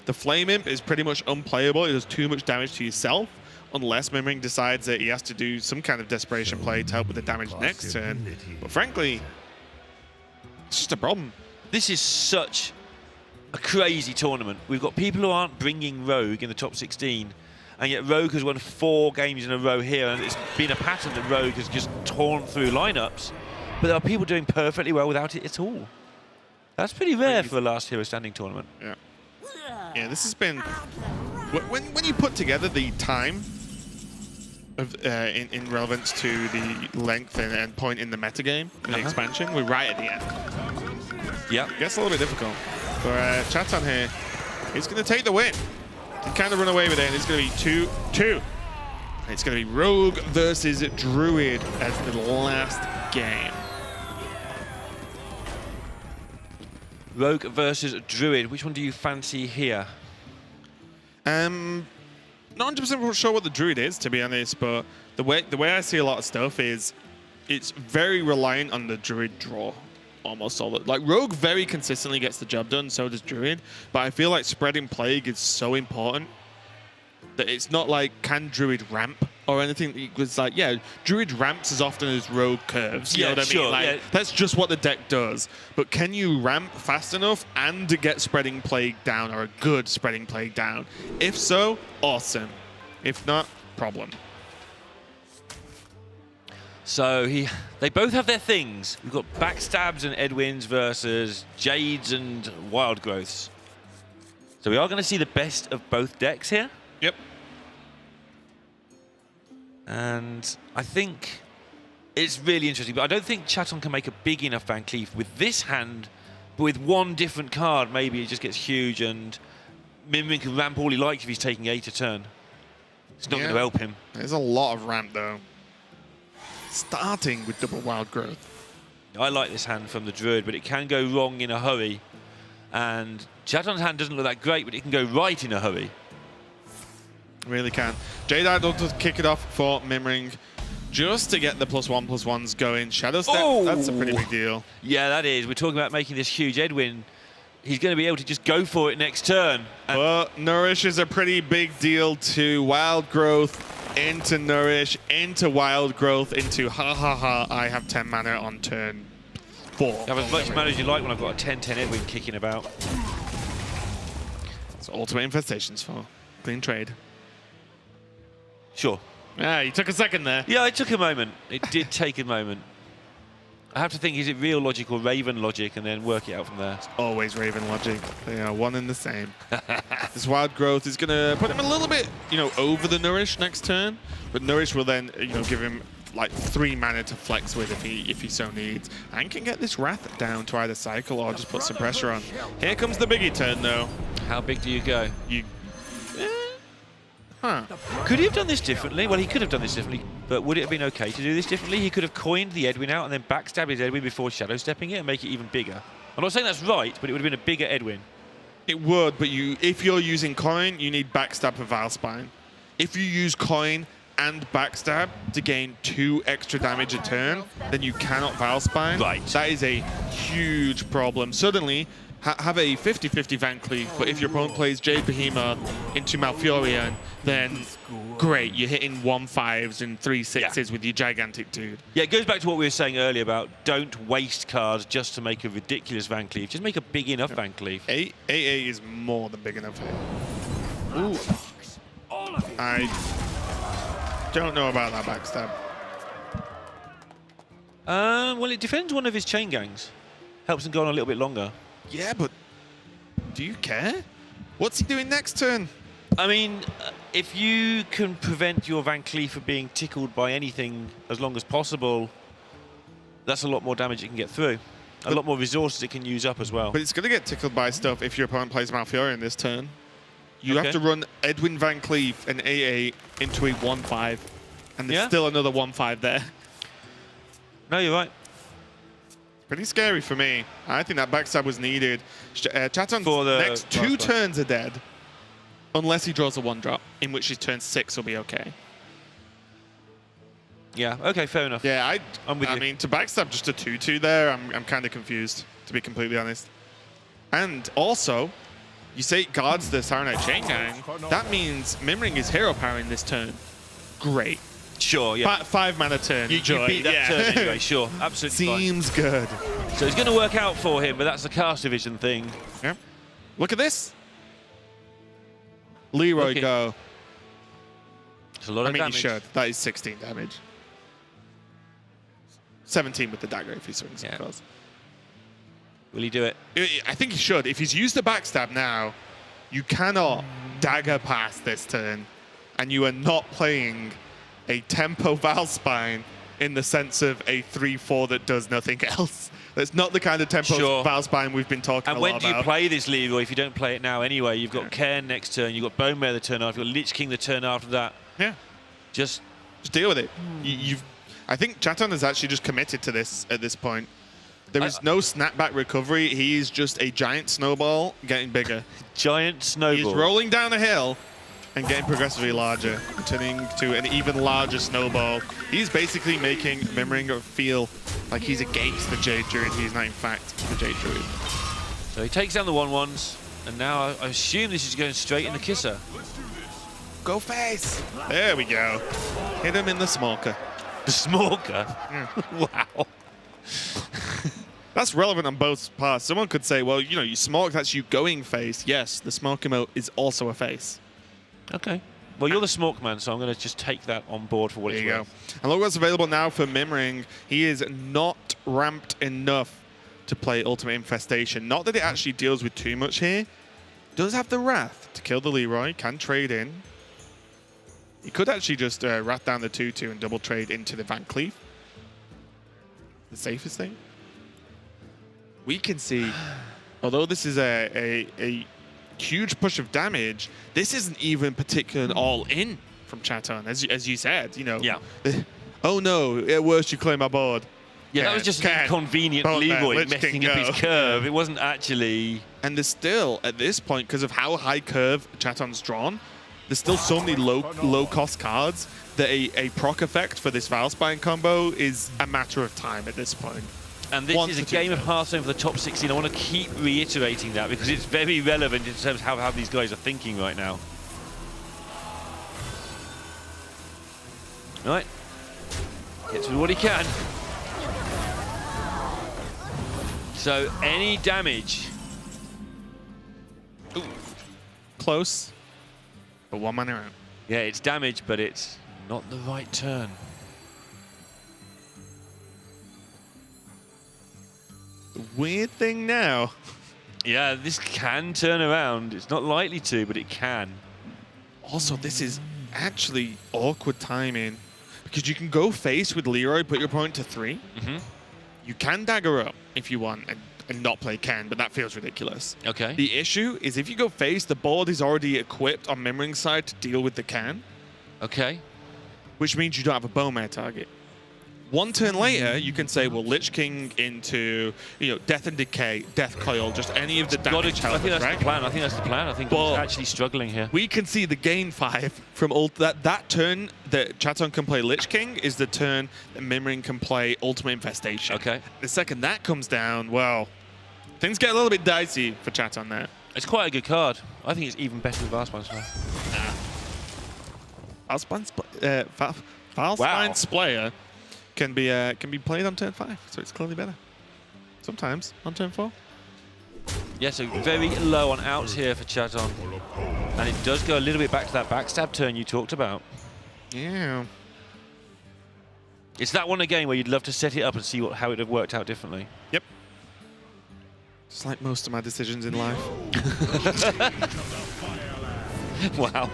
The Flame Imp is pretty much unplayable. It does too much damage to yourself, unless Mimring decides that he has to do some kind of desperation play to help with the damage next turn. But frankly, it's just a problem. This is such a crazy tournament. We've got people who aren't bringing Rogue in the top 16, and yet Rogue has won 4 games in a row here, and it's been a pattern that Rogue has just torn through lineups. But there are people doing perfectly well without it at all. That's pretty rare for the last Hero Standing tournament. Yeah. Yeah, this has been... When you put together the time of, in relevance to the length and point in the metagame, in the expansion, we're right at the end. Yeah. Gets a little bit difficult. For Chatthon here, he's going to take the win. He kind of run away with it, and it's going to be 2-2. It's going to be Rogue versus Druid as the last game. Rogue versus Druid. Which one do you fancy here? Not 100% sure what the Druid is, to be honest, but the way I see a lot of stuff is it's very reliant on the Druid draw. Almost all like Rogue very consistently gets the job done, so does Druid, but I feel like spreading Plague is so important that it's not like, can Druid ramp or anything. It's like, yeah, Druid ramps as often as Rogue curves. You know what I mean? Like, that's just what the deck does. But can you ramp fast enough and get Spreading Plague down, or a good Spreading Plague down? If so, awesome. If not, problem. So they both have their things. We've got Backstabs and Edwins versus Jades and Wild Growths. So we are going to see the best of both decks here. Yep. And I think it's really interesting, but I don't think Chatthon can make a big enough Van Cleef with this hand, but with one different card, maybe it just gets huge, and Mimring can ramp all he likes if he's taking 8 a turn. It's not going to help him. There's a lot of ramp, though. Starting with double Wild Growth. I like this hand from the Druid, but it can go wrong in a hurry. And Chatthon's hand doesn't look that great, but it can go right in a hurry. Really can. Jade Idol to kick it off for Mimring, just to get the +1/+1s going. Shadow Step, that's a pretty big deal. Yeah, that is. We're talking about making this huge Edwin. He's going to be able to just go for it next turn. But Nourish is a pretty big deal too. Wild Growth into Nourish, into Wild Growth, into I have 10 mana on turn 4. Have as much mana as you like when I've got a 10-10 Edwin kicking about. That's Ultimate Infestations for. Clean trade. Sure. Yeah, you took a second there. Yeah, it took a moment. It did take a moment. I have to think, is it real logic or Raven logic, and then work it out from there. Always Raven logic. They are one and the same. This Wild Growth is going to put him a little bit, over the Nourish next turn, but Nourish will then, give him like 3 mana to flex with if he so needs, and can get this Wrath down to either cycle or just put some pressure on. Here comes the biggie turn, though. How big do you go? Could he have done this differently? Well, he could have done this differently, but would it have been okay to do this differently? He could have coined the Edwin out and then backstabbed his Edwin before shadow stepping it and make it even bigger. I'm not saying that's right, but it would have been a bigger Edwin. It would, but if you're using Coin, you need Backstab for Valspine. If you use Coin and backstab to gain 2 extra damage a turn, then you cannot Valspine. Right. That is a huge problem. Suddenly, have a 50-50 Van Cleef, but if your opponent plays Jade Behemoth into Malfurion, then great, you're hitting 1/5s and 3/6s with your gigantic dude. Yeah, it goes back to what we were saying earlier about don't waste cards just to make a ridiculous Van Cleef. Just make a big enough Van Cleef. 8/8 is more than big enough here. Ooh. I don't know about that backstab. Well, it defends one of his chain gangs. Helps him go on a little bit longer. Yeah, but do you care? What's he doing next turn? I mean, if you can prevent your Van Cleef from being tickled by anything as long as possible, that's a lot more damage it can get through. A lot more resources it can use up as well. But it's going to get tickled by stuff if your opponent plays Malfurion this turn. You have to run Edwin Van Cleef and 8/8 into a 1/5, and there's still another 1/5 there. No, you're right. Pretty scary for me. I think that backstab was needed. Chatthon's For the next 2 turns are dead, unless he draws a 1-drop, in which his turn 6 will be okay. Yeah, okay, fair enough. Yeah, I'm with you. I mean, to backstab just a 2/2 there, I'm kind of confused, to be completely honest. And also, you say it guards the Saronite Chain Gang. That means Mimring is hero powering this turn. Great. Sure, yeah. 5 mana turn. You Enjoy. beat that turn anyway, sure. Absolutely fine. Seems good. So it's going to work out for him, but that's the cast division thing. Yeah. Look at this. Leroy go. It's a lot of damage. He should. That is 16 damage. 17 with the dagger if he swings across. Will he do it? I think he should. If he's used the backstab now, you cannot dagger past this turn, and you are not playing a tempo Valspine in the sense of a 3/4 that does nothing else. That's not the kind of tempo Valspine we've been talking about. And when do you play this, Leroy, if you don't play it now anyway? You've got Cairn next turn, you've got Bone Mare the turn after, you've got Lich King the turn after that. Yeah. Just deal with it. I think Chatthon is actually just committed to this at this point. There is no snapback recovery. He is just a giant snowball getting bigger. Giant snowball. He's rolling down a hill and getting progressively larger, turning to an even larger snowball. He's basically making Mimring feel like he's against the Jade Druid. He's not, in fact, the Jade Druid. So he takes down the 1/1s, and now I assume this is going straight in the kisser. Go face! There we go. Hit him in the smoker. The smoker? Wow. That's relevant on both parts. Someone could say, well, you know, you smoke, that's you going face. Yes, the smoke emote is also a face. Okay. Well, you're the smoke man, so I'm going to just take that on board for what it's worth. There you go. And look what's available now for Mimring. He is not ramped enough to play Ultimate Infestation. Not that it actually deals with too much here. Does have the Wrath to kill the Leroy. Can trade in. He could actually just Wrath down the 2/2 and double trade into the Van Cleef. The safest thing. We can see, although this is a huge push of damage, this isn't even particularly all in from Chatthon, as you said. You know. Yeah. Oh no! At worst, you clear my board. Yeah, that was just an inconvenient Leroy messing up his curve. It wasn't actually. And there's still at this point, because of how high curve Chatthon's drawn, there's still so many low cost cards that a proc effect for this Valspine combo is a matter of time at this point. And this is a game of Hearthstone for the top 16. I want to keep reiterating that because it's very relevant in terms of how these guys are thinking right now. All right. Gets with what he can. So, any damage? Ooh. Close. But 1 mana out. Yeah, it's damage, but it's not the right turn. The weird thing now. Yeah, this can turn around. It's not likely to, but it can. Also, this is actually awkward timing because you can go face with Leroy, put your opponent to 3. You can dagger up if you want and not play Ken, but that feels ridiculous. Okay. The issue is if you go face, the board is already equipped on Mimring's side to deal with the Ken. Okay. Which means you don't have a Bone Mare target. One turn later, you can say, well, Lich King into, Death and Decay, Death Coil, just any of the damage I think elements, that's right? the plan. I think that's the plan. I think he's actually struggling here. We can see the gain 5 from that turn that Chatthon can play Lich King is the turn that Mimring can play Ultimate Infestation. Okay. The second that comes down, well, things get a little bit dicey for Chatthon there. It's quite a good card. I think it's even better with Valspine Slayer. Valspine Splayer can be played on turn 5, so it's clearly better. Sometimes on turn 4. Yeah, so very low on outs here for Chatthon. And it does go a little bit back to that backstab turn you talked about. Yeah. It's that one again where you'd love to set it up and see how it would have worked out differently. Yep. Just like most of my decisions in life. Wow.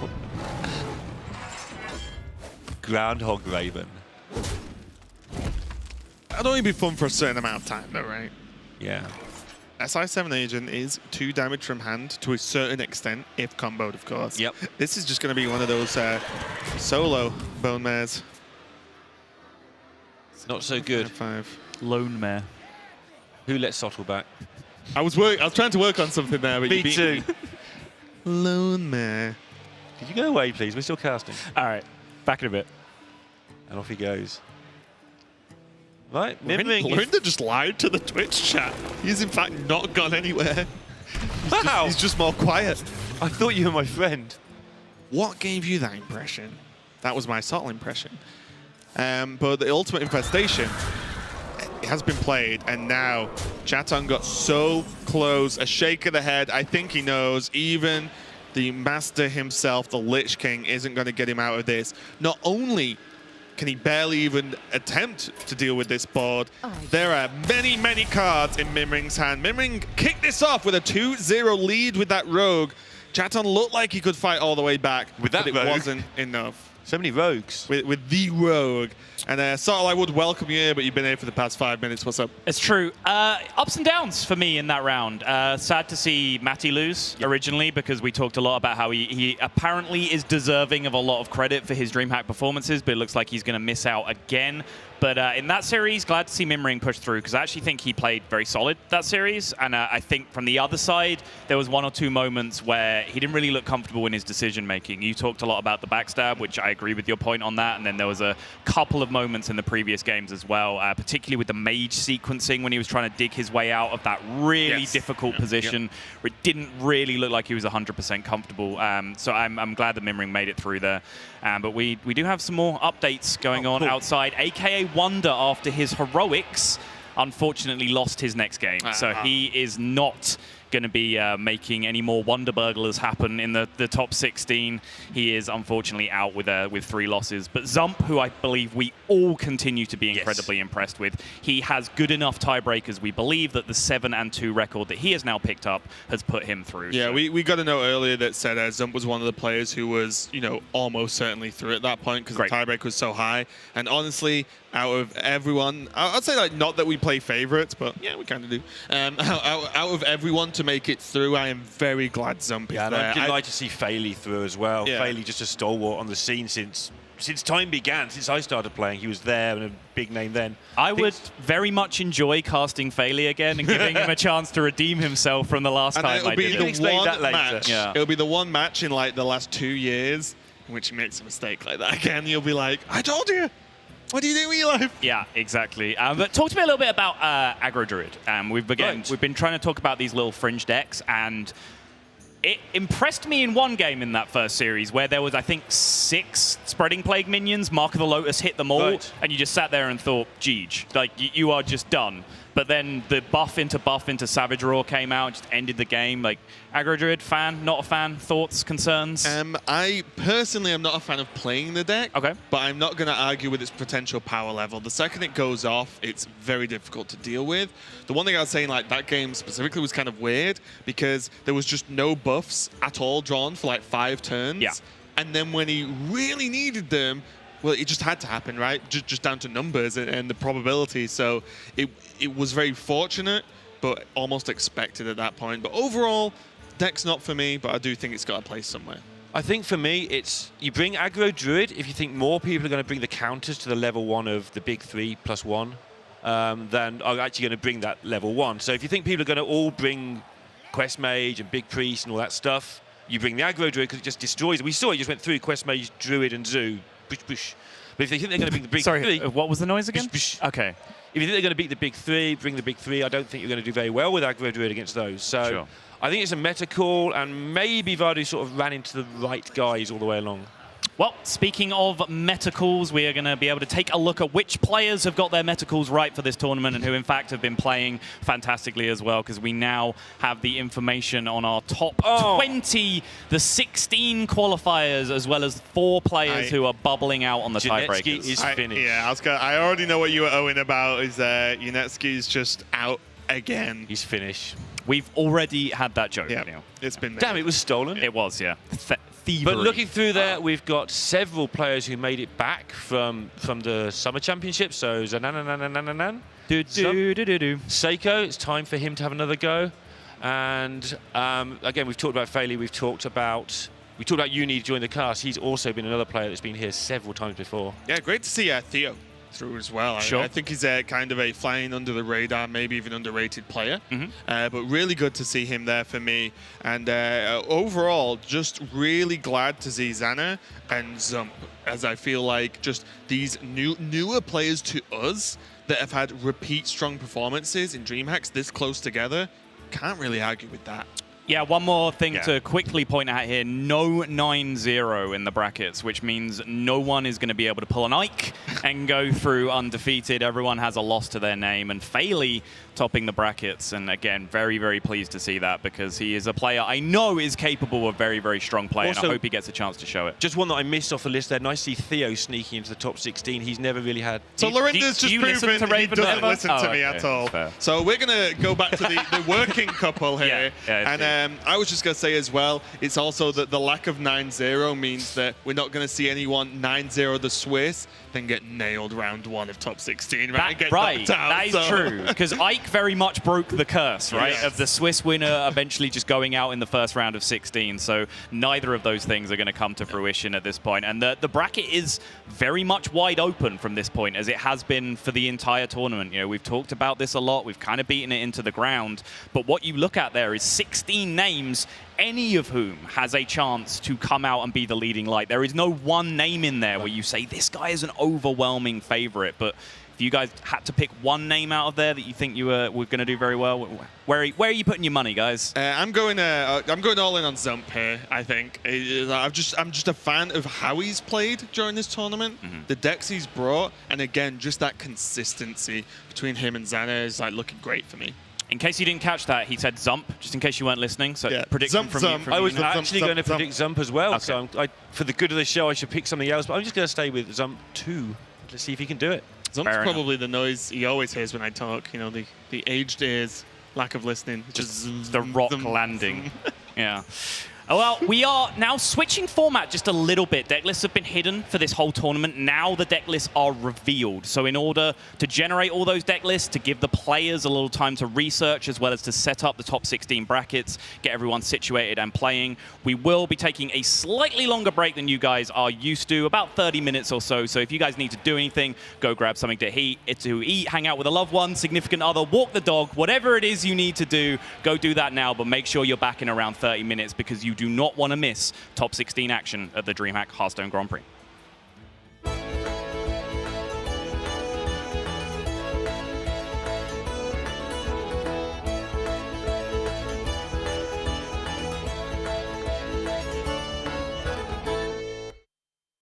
Groundhog Raven. That'd only be fun for a certain amount of time, though, right? Yeah. SI7 Agent is 2 damage from hand to a certain extent, if comboed, of course. Yep. This is just going to be one of those solo bone mares. Not so good. 5. Lone mare. Who let Sottle back? I was trying to work on something there, but Me you beat too. me. Lone mare. Could you go away, please? We're still casting. All right, back in a bit. And off he goes. Right, Lorinda Mimring. just lied to the Twitch chat. He's in fact not gone anywhere. Wow. He's just more quiet. I thought you were my friend. What gave you that impression? That was my subtle impression. But the Ultimate Infestation, it has been played, and now Chatthon got so close. A shake of the head. I think he knows even the master himself, the Lich King, isn't going to get him out of this. Not only can he barely even attempt to deal with this board, there are many, many cards in Mimring's hand. Mimring kicked this off with a 2-0 lead with that Rogue. Chatthon looked like he could fight all the way back, With that but it Rogue? wasn't enough. So many rogues. With the Rogue. And Sottle, I would welcome you here, but you've been here for the past 5 minutes. What's up? It's true. Ups and downs for me in that round. Sad to see Matty lose originally, because we talked a lot about how he apparently is deserving of a lot of credit for his DreamHack performances, but it looks like he's going to miss out again. But in that series, glad to see Mimring push through, because I actually think he played very solid that series. And I think from the other side, there was 1 or 2 moments where he didn't really look comfortable in his decision-making. You talked a lot about the backstab, which I agree with your point on that. And then there was a couple of moments in the previous games as well, particularly with the mage sequencing when he was trying to dig his way out of that really difficult position, where it didn't really look like he was 100% comfortable. So I'm glad that Mimring made it through there. But we do have some more updates going on outside, a.k.a. Wonder, after his heroics, unfortunately lost his next game. So he is not going to be making any more Wonder Burglars happen in the top 16. He is unfortunately out with 3 losses. But Zump, who I believe we all continue to be incredibly impressed with, he has good enough tiebreakers. We believe that the 7-2 record that he has now picked up has put him through. Yeah, so. we got a note earlier that said Zump was one of the players who was, almost certainly through at that point because the tiebreak was so high. And honestly, out of everyone, I'd say like not that we play favorites, but yeah, we kind of do. Out of everyone to make it through, I am very glad Zump is there. I'm delighted to see Fairley through as well. Yeah. Fairley just a stalwart on the scene since time began, since I started playing. He was there and a big name then. I would very much enjoy casting Fairley again and giving him a chance to redeem himself from the last time I did it. It'll be the one match in like the last 2 years in which he makes a mistake like that again. You'll be like, I told you. What do you do with your life? Yeah, exactly. But talk to me a little bit about Aggro Druid. We've been trying to talk about these little fringe decks, and it impressed me in one game in that first series where there was, I think, 6 Spreading Plague minions. Mark of the Lotus hit them all, and you just sat there and thought, Jeej, like you are just done. But then the buff into Savage Roar came out, just ended the game. Like, Aggro Druid, fan, not a fan, thoughts, concerns? I personally am not a fan of playing the deck, but I'm not going to argue with its potential power level. The second it goes off, it's very difficult to deal with. The one thing I was saying, like, that game specifically was kind of weird because there was just no buffs at all drawn for like 5 turns. Yeah. And then when he really needed them, well, it just had to happen, right? Just down to numbers and the probability. So it was very fortunate, but almost expected at that point. But overall, deck's not for me, but I do think it's got a place somewhere. I think for me, it's you bring aggro druid if you think more people are going to bring the counters to the level 1 of the big 3+1 than are actually going to bring that level 1. So if you think people are going to all bring Quest Mage and Big Priest and all that stuff, you bring the aggro druid because it just destroys it. We saw it just went through Quest Mage, Druid, and Zoo. Bush, bush. But if they think they're going to bring the big three, what was the noise again? Bush, bush. Okay. If you think they're going to beat the big 3, bring the big 3. I don't think you're going to do very well with aggro druid against those. So Sure. I think it's a meta call, and maybe Vadu sort of ran into the right guys all the way along. Well, speaking of metacalls, we are going to be able to take a look at which players have got their metacalls right for this tournament and who, in fact, have been playing fantastically as well, because we now have the information on our top 20, the 16 qualifiers, as well as 4 players who are bubbling out on the Janetsky tiebreakers. is finished. Yeah, I already know what you were owing about. Is Janetsky's just out again. He's finished. We've already had that joke. Yeah, Neil. it's been. Damn, it was stolen. It was, yeah. Thievery. But looking through there, we've got several players who made it back from the Summer Championship. So Zanananananan. Seiko, it's time for him to have another go. And again, we've talked about Faley. We talked about Uni during the cast. He's also been another player that's been here several times before. Yeah, great to see Theo through as well. Sure. I think he's kind of a flying under the radar, maybe even underrated player. But really good to see him there for me. And overall, just really glad to see Xana and Zump, as I feel like just these newer players to us that have had repeat strong performances in DreamHacks this close together. Can't really argue with that. Yeah, one more thing to quickly point out here. No 9-0 in the brackets, which means no one is going to be able to pull an Ike and go through undefeated. Everyone has a loss to their name. And Faley topping the brackets. And again, very, very pleased to see that, because he is a player I know is capable of very, very strong play. Also, and I hope he gets a chance to show it. Just one that I missed off the list there. Nice to see Theo sneaking into the top 16. He's never really had... So Lorinda's just proven he doesn't listen to me at all. Fair. So we're going to go back to the working couple here. Yeah, I was just going to say as well, it's also that the lack of 9-0 means that we're not going to see anyone 9-0 the Swiss, then get nailed round 1 of top 16, right? That is true. Because Ike very much broke the curse, right? Yes. Of the Swiss winner eventually just going out in the first round of 16. So neither of those things are going to come to fruition at this point. And the bracket is very much wide open from this point, as it has been for the entire tournament. You know, we've talked about this a lot. We've kind of beaten it into the ground. But what you look at there is 16 names, any of whom has a chance to come out and be the leading light. There is no one name in there where you say, this guy is an overwhelming favorite. But if you guys had to pick one name out of there that you think you were going to do very well, where are you putting your money, guys? I'm going all in on Zump here. I think I'm just a fan of how he's played during this tournament, the decks he's brought, and again, just that consistency between him and Xana is like looking great for me. In case you didn't catch that, he said Zump, just in case you weren't listening. So prediction from you. I was actually going to predict Zump as well. Okay. So for the good of the show, I should pick something else. But I'm just going to stay with Zump 2. Let's see if he can do it. Zump's probably the noise he always hears when I talk. You know, the aged ears, lack of listening. Just the rock landing. Yeah. Well, we are now switching format just a little bit. Deck lists have been hidden for this whole tournament. Now the deck lists are revealed. So in order to generate all those deck lists, to give the players a little time to research, as well as to set up the top 16 brackets, get everyone situated and playing, we will be taking a slightly longer break than you guys are used to, about 30 minutes or so. So if you guys need to do anything, go grab something to eat, hang out with a loved one, significant other, walk the dog, whatever it is you need to do, go do that now. But make sure you're back in around 30 minutes, because you do not want to miss top 16 action at the DreamHack Hearthstone Grand Prix.